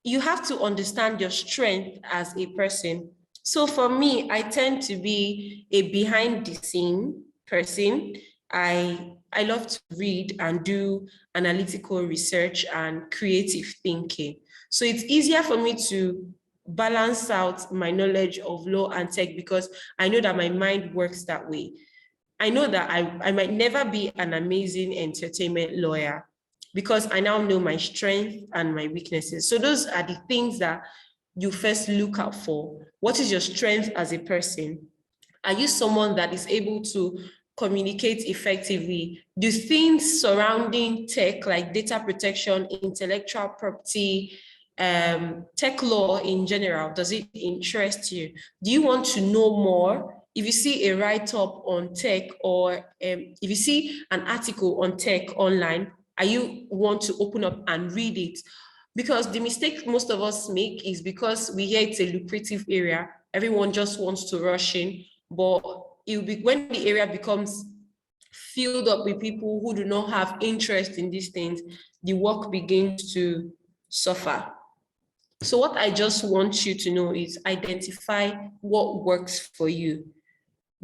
You have to understand your strength as a person. So for me, I tend to be a behind the scene person. I love to read and do analytical research and creative thinking. So it's easier for me to balance out my knowledge of law and tech, because I know that my mind works that way. I know that I might never be an amazing entertainment lawyer, because I now know my strengths and my weaknesses. So those are the things that you first look out for. What is your strength as a person? Are you someone that is able to communicate effectively? Do things surrounding tech, like data protection, intellectual property, tech law in general, does it interest you? Do you want to know more? If you see a write-up on tech, or if you see an article on tech online, are you want to open up and read it? Because the mistake most of us make is because we hear it's a lucrative area, everyone just wants to rush in, but it will be when the area becomes filled up with people who do not have interest in these things, the work begins to suffer. So what I just want you to know is identify what works for you.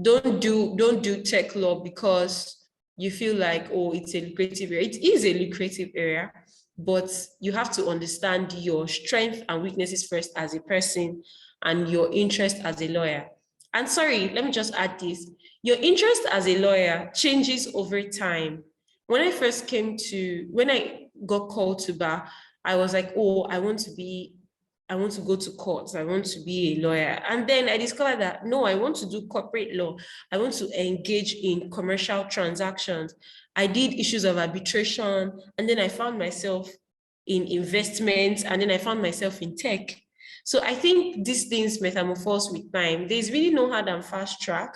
Don't do tech law because you feel like, oh, it's a lucrative area. It is a lucrative area, but you have to understand your strengths and weaknesses first as a person, and your interest as a lawyer. And sorry, let me just add this. Your interest as a lawyer changes over time. When I got called to bar, I was like, oh, I want to go to courts. I want to be a lawyer. And then I discovered that, no, I want to do corporate law. I want to engage in commercial transactions. I did issues of arbitration, and then I found myself in investments, and then I found myself in tech. So I think these things metamorphose with time. There's really no hard and fast track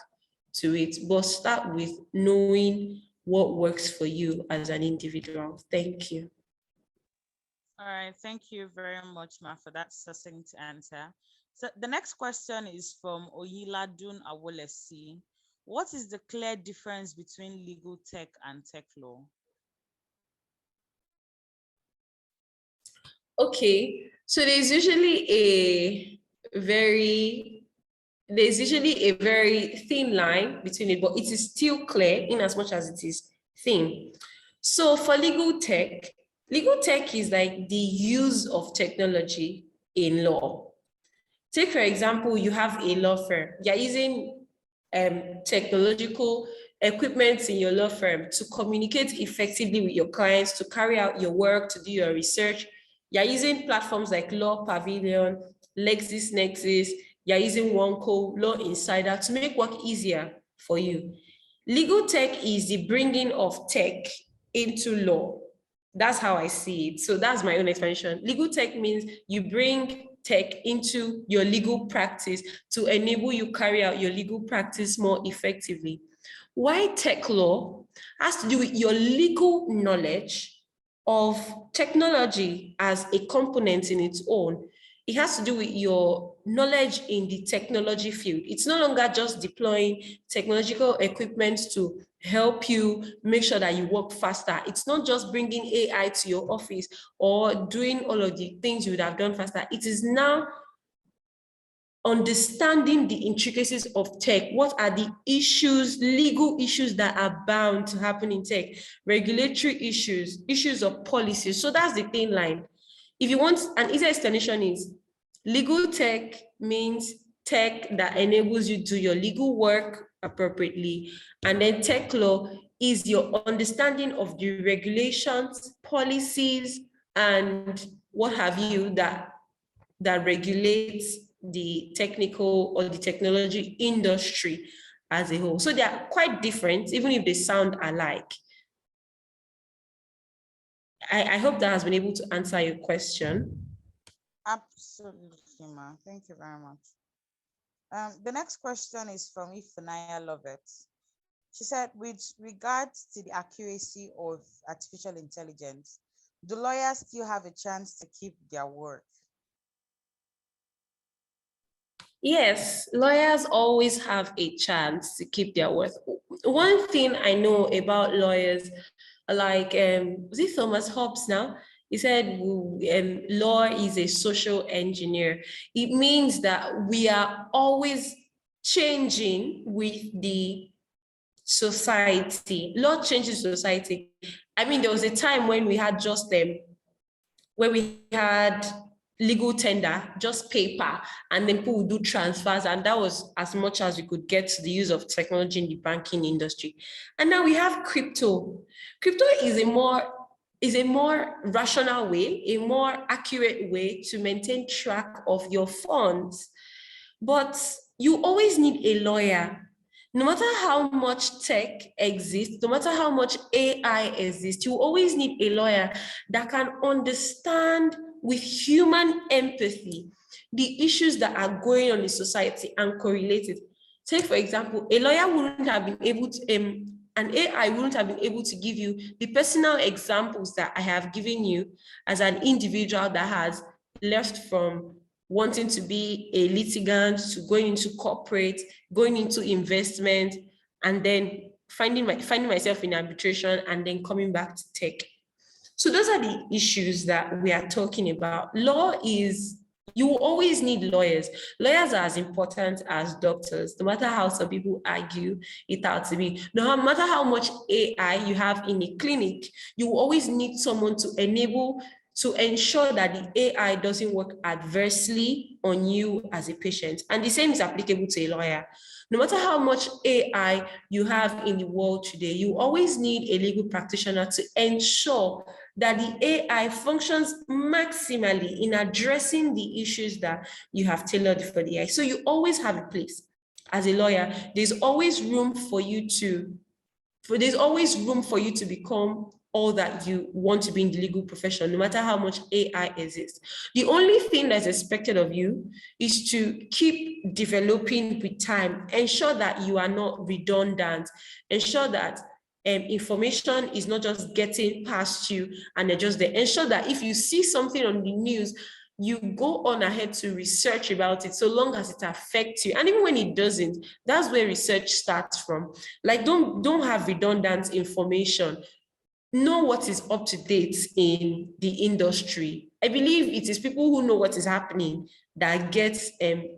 to it, but start with knowing what works for you as an individual. Thank you. All right, thank you very much, Ma, for that succinct answer. So the next question is from Oyiladun Awolesi. What is the clear difference between legal tech and tech law? Okay, so there's usually a very thin line between it, but it is still clear in as much as it is thin. So for legal tech is like the use of technology in law. Take, for example, you have a law firm. You're using technological equipment in your law firm to communicate effectively with your clients, to carry out your work, to do your research. You're using platforms like Law Pavilion, LexisNexis, you're using OneCo, Law Insider to make work easier for you. Legal tech is the bringing of tech into law. That's how I see it. So that's my own explanation. Legal tech means you bring tech into your legal practice to enable you carry out your legal practice more effectively. Why tech law has to do with your legal knowledge of technology as a component in its own. It has to do with your knowledge in the technology field. It's no longer just deploying technological equipment to help you make sure that you work faster. It's not just bringing AI to your office or doing all of the things you would have done faster. It is now understanding the intricacies of tech. What are the issues, legal issues that are bound to happen in tech, regulatory issues, issues of policies. So that's the thin line. If you want an easy explanation is legal tech means tech that enables you to do your legal work appropriately. And then tech law is your understanding of the regulations, policies, and what have you that regulates the technical or the technology industry as a whole. So they are quite different, even if they sound alike. I hope that has been able to answer your question. Absolutely, Ma. Thank you very much. The next question is from Ifunaya Lovett. She said, with regards to the accuracy of artificial intelligence, do lawyers still have a chance to keep their word? Yes, lawyers always have a chance to keep their worth. One thing I know about lawyers, like, was it Thomas Hobbes now? He said, law is a social engineer. It means that we are always changing with the society. Law changes society. I mean, there was a time when we had just where we had legal tender, just paper, and then people would do transfers, and that was as much as we could get to the use of technology in the banking industry. And now we have crypto. Crypto is a more rational way, a more accurate way to maintain track of your funds. But you always need a lawyer. No matter how much tech exists, no matter how much AI exists, you always need a lawyer that can understand with human empathy the issues that are going on in society and correlate it. Take, for example, a lawyer wouldn't have been able to, an AI wouldn't have been able to give you the personal examples that I have given you as an individual that has left from wanting to be a litigant to going into corporate, going into investment, and then finding myself in arbitration and then coming back to tech. So those are the issues that we are talking about. Law is, you will always need lawyers. Lawyers are as important as doctors, no matter how some people argue it out to be. No matter how much AI you have in a clinic, you will always need someone to ensure that the AI doesn't work adversely on you as a patient. And the same is applicable to a lawyer. No matter how much AI you have in the world today, you always need a legal practitioner to ensure that the AI functions maximally in addressing the issues that you have tailored for the AI. So you always have a place. As a lawyer, there's always room for you to become all that you want to be in the legal profession, no matter how much AI exists. The only thing that's expected of you is to keep developing with time, ensure that you are not redundant, ensure that information is not just getting past you and they're just there. Ensure that if you see something on the news, you go on ahead to research about it, so long as it affects you. And even when it doesn't, that's where research starts from. Like, don't have redundant information. Know what is up to date in the industry. I believe it is people who know what is happening that get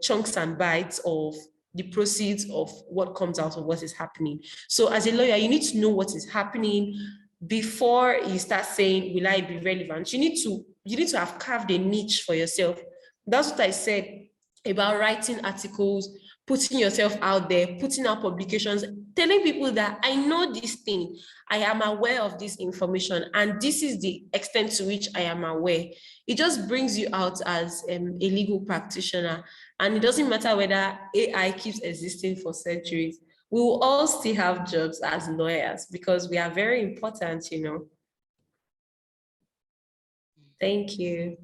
chunks and bites of the proceeds of what comes out of what is happening. So as a lawyer, you need to know what is happening before you start saying, will I be relevant? You need to have carved a niche for yourself. That's what I said about writing articles, putting yourself out there, putting out publications, telling people that I know this thing, I am aware of this information, and this is the extent to which I am aware. It just brings you out as a legal practitioner. And it doesn't matter whether AI keeps existing for centuries. We will all still have jobs as lawyers because we are very important, you know. Thank you.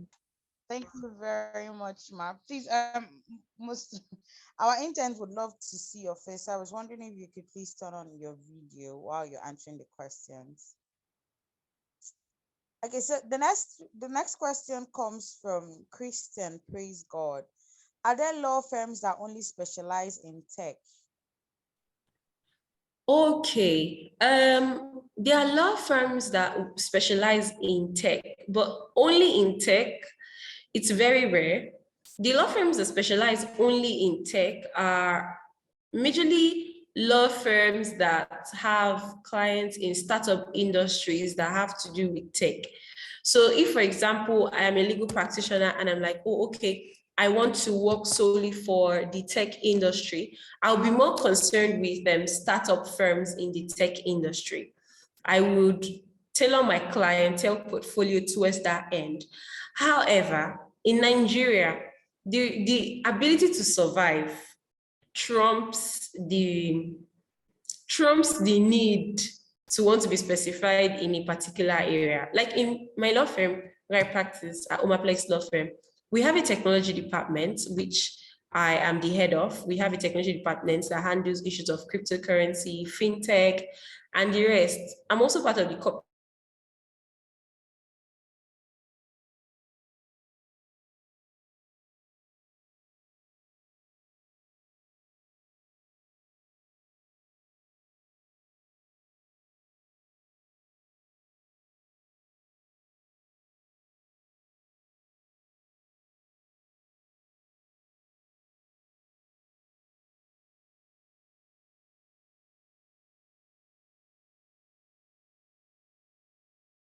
Thank you very much, Ma. Please, most our interns would love to see your face. I was wondering if you could please turn on your video while you're answering the questions. Okay, so the next question comes from Christian. Praise God. Are there law firms that only specialize in tech? Okay. There are law firms that specialize in tech, but only in tech. It's very rare. The law firms that specialize only in tech are majorly law firms that have clients in startup industries that have to do with tech. So if, for example, I am a legal practitioner and I'm like, oh, okay, I want to work solely for the tech industry, I'll be more concerned with startup firms in the tech industry. I would tailor my clientele portfolio towards that end. However, in Nigeria, the ability to survive trumps the need to want to be specified in a particular area. Like in my law firm, where I practice at Omaplex Law Firm, we have a technology department, which I am the head of. We have a technology department that handles issues of cryptocurrency, fintech, and the rest. I'm also part of the corporate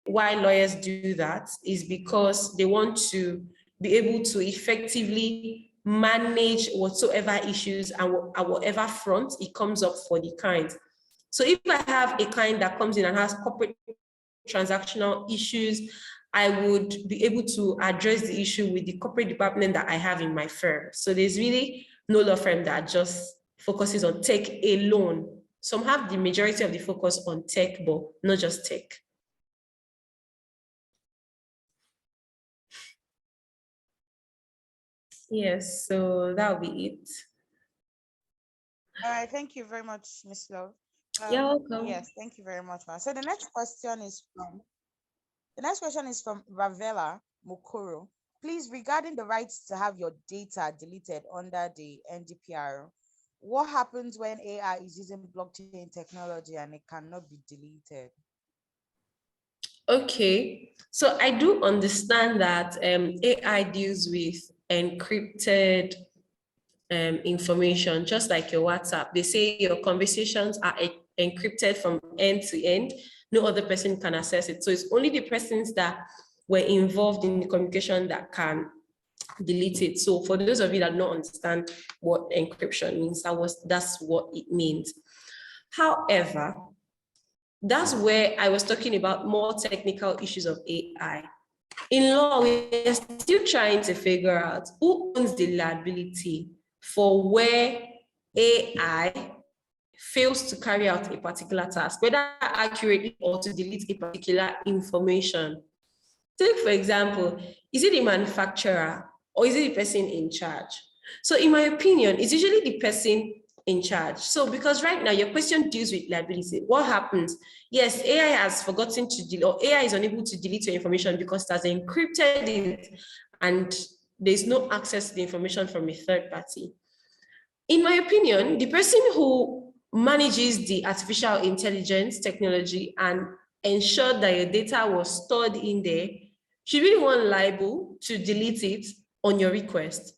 why lawyers do that is because they want to be able to effectively manage whatsoever issues and at whatever front it comes up for the client. So if I have a client that comes in and has corporate transactional issues, I would be able to address the issue with the corporate department that I have in my firm. So there's really no law firm that just focuses on tech alone. Some have the majority of the focus on tech, but not just tech. Yes, so that'll be it. All right, thank you very much, Miss Love. You're welcome. Yes, thank you very much, Ma. So the next question is from Ravela Mukuru. Please, regarding the rights to have your data deleted under the NDPR, what happens when AI is using blockchain technology and it cannot be deleted? Okay, so I do understand that AI deals with encrypted information, just like your WhatsApp. They say your conversations are encrypted from end to end. No other person can access it. So it's only the persons that were involved in the communication that can delete it. So for those of you that don't understand what encryption means, that's what it means. However, that's where I was talking about more technical issues of AI. In law, we're still trying to figure out who owns the liability for where AI fails to carry out a particular task, whether accurately or to delete a particular information. Take, for example, is it the manufacturer or is it the person in charge? So in my opinion, it's usually the person in charge. So because right now your question deals with liability, what happens? Yes, AI has forgotten to delete, or AI is unable to delete your information because it has encrypted it and there's no access to the information from a third party. In my opinion, the person who manages the artificial intelligence technology and ensure that your data was stored in there should be the one liable to delete it on your request.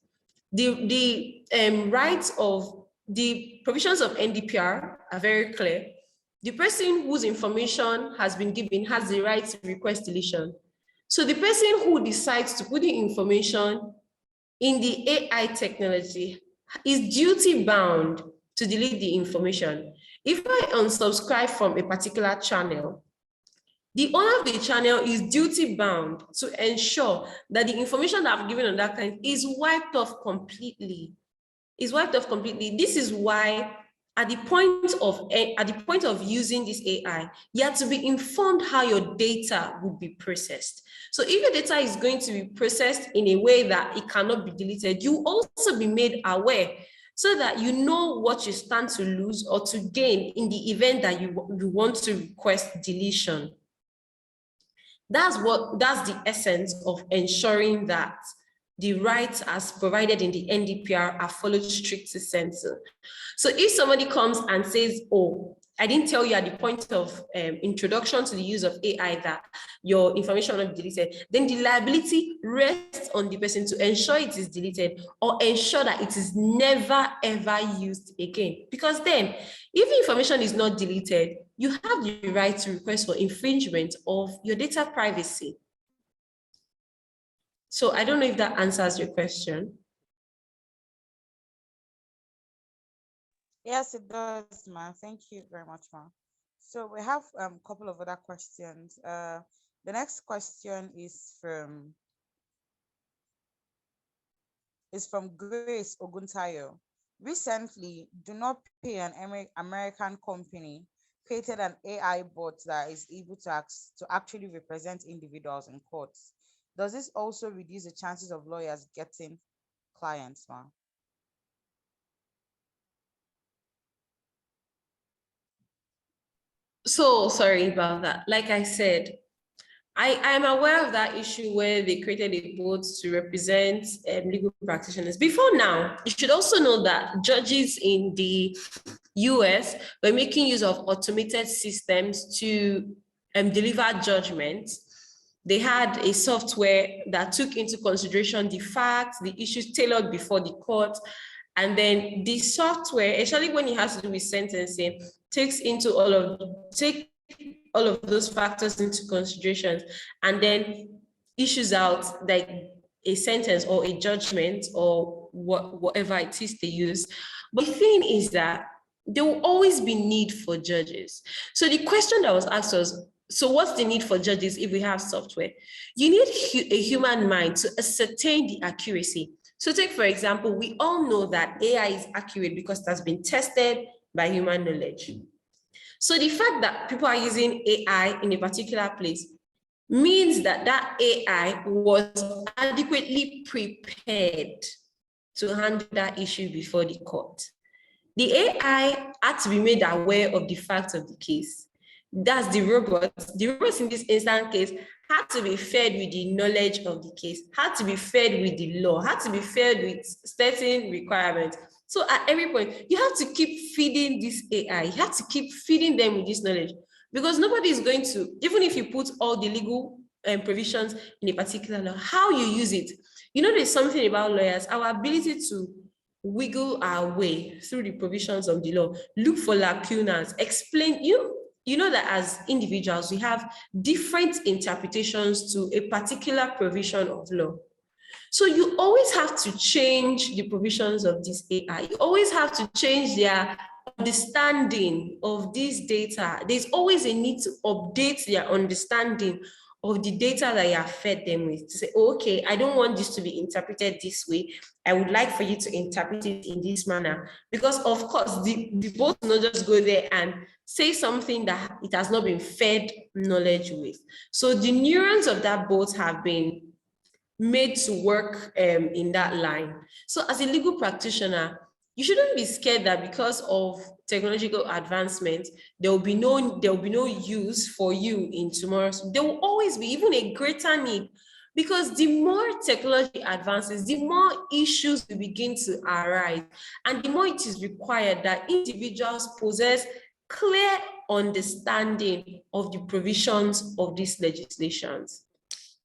The rights of the provisions of NDPR are very clear. The person whose information has been given has the right to request deletion. So the person who decides to put the information in the AI technology is duty bound to delete the information. If I unsubscribe from a particular channel, the owner of the channel is duty bound to ensure that the information that I've given on that kind is wiped off completely. This is why at the point of using this AI, you have to be informed how your data would be processed. So if your data is going to be processed in a way that it cannot be deleted, you also be made aware so that you know what you stand to lose or to gain in the event that you want to request deletion. That's the essence of ensuring that the rights as provided in the NDPR are followed strictly sensu. So if somebody comes and says, oh, I didn't tell you at the point of introduction to the use of AI that your information will be deleted, then the liability rests on the person to ensure it is deleted or ensure that it is never ever used again. Because then, if the information is not deleted, you have the right to request for infringement of your data privacy. So I don't know if that answers your question. Yes, it does, ma. Thank you very much, ma. So we have a couple of other questions. The next question is from Grace Oguntayo. Recently, Do Not Pay, an American company, created an AI bot that is able to actually represent individuals in courts. Does this also reduce the chances of lawyers getting clients, ma? So sorry about that. Like I said, I am aware of that issue where they created a board to represent legal practitioners. Before now, you should also know that judges in the US were making use of automated systems to deliver judgments. They had a software that took into consideration the facts, the issues tailored before the court, and then the software, especially when it has to do with sentencing, takes all of those factors into consideration and then issues out like a sentence or a judgment or whatever it is they use. But the thing is that there will always be need for judges. So the question that was asked was, so what's the need for judges if we have software? You need a human mind to ascertain the accuracy. So take, for example, we all know that AI is accurate because it has been tested by human knowledge. So the fact that people are using AI in a particular place means that that AI was adequately prepared to handle that issue before the court. The AI had to be made aware of the facts of the case. That's the robot. The robots in this instant case had to be fed with the knowledge of the case, had to be fed with the law, had to be fed with certain requirements. So at every point, you have to keep feeding this AI. You have to keep feeding them with this knowledge because nobody is going to, even if you put all the legal provisions in a particular law, how you use it. You know, there's something about lawyers, our ability to wiggle our way through the provisions of the law, look for lacunas, explain. You know that as individuals, we have different interpretations to a particular provision of law. So you always have to change the provisions of this AI. You always have to change their understanding of this data. There's always a need to update their understanding of the data that you have fed them with to say, okay, I don't want this to be interpreted this way. I would like for you to interpret it in this manner. Because of course, the bot will not just go there and say something that it has not been fed knowledge with. So the neurons of that bot have been made to work in that line. So as a legal practitioner, you shouldn't be scared that because of technological advancement, there will be no use for you in tomorrow's. There will always be even a greater need, because the more technology advances, the more issues will begin to arise, and the more it is required that individuals possess clear understanding of the provisions of these legislations.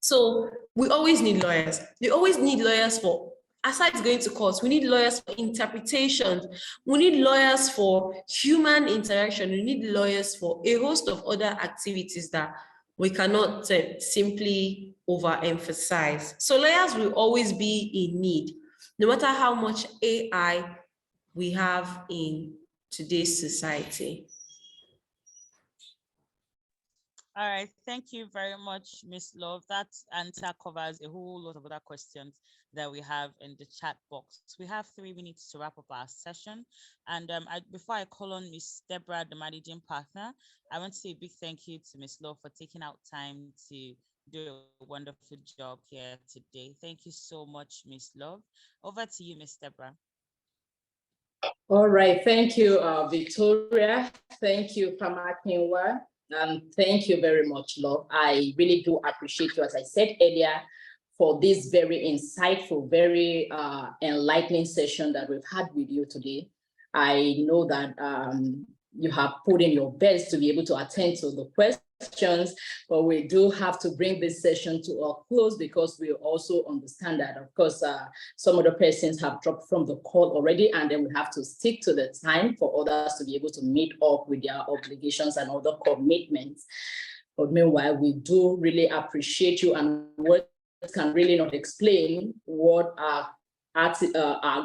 So we always need lawyers. We always need lawyers for, aside going to court, we need lawyers for interpretation. We need lawyers for human interaction. We need lawyers for a host of other activities that we cannot simply overemphasize. So lawyers will always be in need, no matter how much AI we have in today's society. All right, thank you very much, Miss Love. That answer covers a whole lot of other questions that we have in the chat box. We have 3 minutes to wrap up our session. And before I call on Miss Deborah, the managing partner, I want to say a big thank you to Miss Love for taking out time to do a wonderful job here today. Thank you so much, Miss Love. Over to you, Miss Deborah. All right, thank you, Victoria. Thank you, Pamakinwa. Thank you very much, Love. I really do appreciate you, as I said earlier, for this very insightful, very enlightening session that we've had with you today. I know that you have put in your best to be able to attend to the questions, but we do have to bring this session to a close because we also understand that, of course, some of the persons have dropped from the call already, and then we have to stick to the time for others to be able to meet up with their obligations and other commitments. But meanwhile, we do really appreciate you, and words can really not explain what our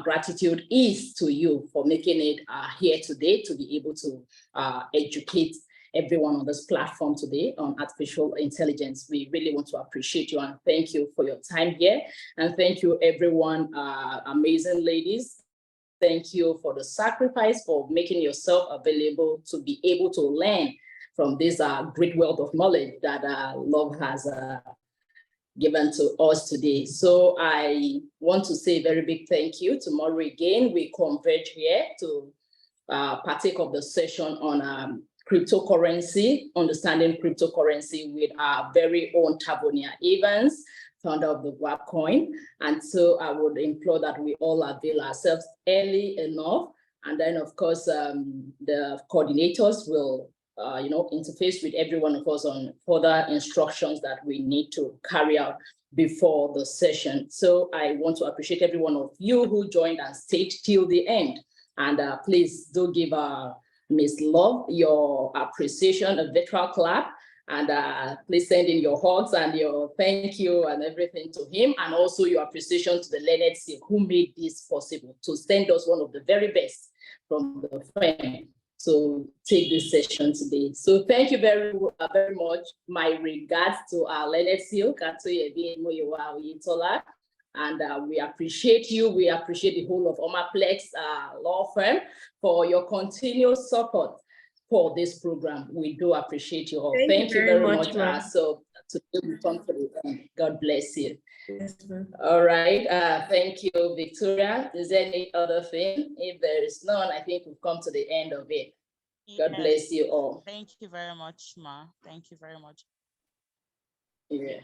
gratitude is to you for making it here today to be able to educate everyone on this platform today on artificial intelligence. We really want to appreciate you and thank you for your time here. And thank you, everyone, amazing ladies. Thank you for the sacrifice, for making yourself available to be able to learn from this great wealth of knowledge that Love has given to us today. So I want to say a very big thank you. Tomorrow again, we converge here to partake of the session on cryptocurrency, understanding cryptocurrency with our very own Tabonia Evans, founder of the WAP coin. And so I would implore that we all avail ourselves early enough. And then of course, the coordinators will interface with every one of us on further instructions that we need to carry out before the session. So I want to appreciate every one of you who joined and stayed till the end. And please do give Ms. Love your appreciation, a virtual clap, and please send in your hugs and your thank you and everything to him, and also your appreciation to the Learned Silk who made this possible to send us one of the very best from the firm to take this session today. So thank you very much. My regards to our Learned Silk, and we appreciate you. We appreciate the whole of Omaplex law firm for your continuous support for this program. We do appreciate you all. Thank you very much. So today we come to the end. God bless you. Yes, all right. Thank you, Victoria. Is there any other thing? If there is none, I think we've come to the end of it. God bless you all. Thank you very much, Ma. Thank you very much. Yeah.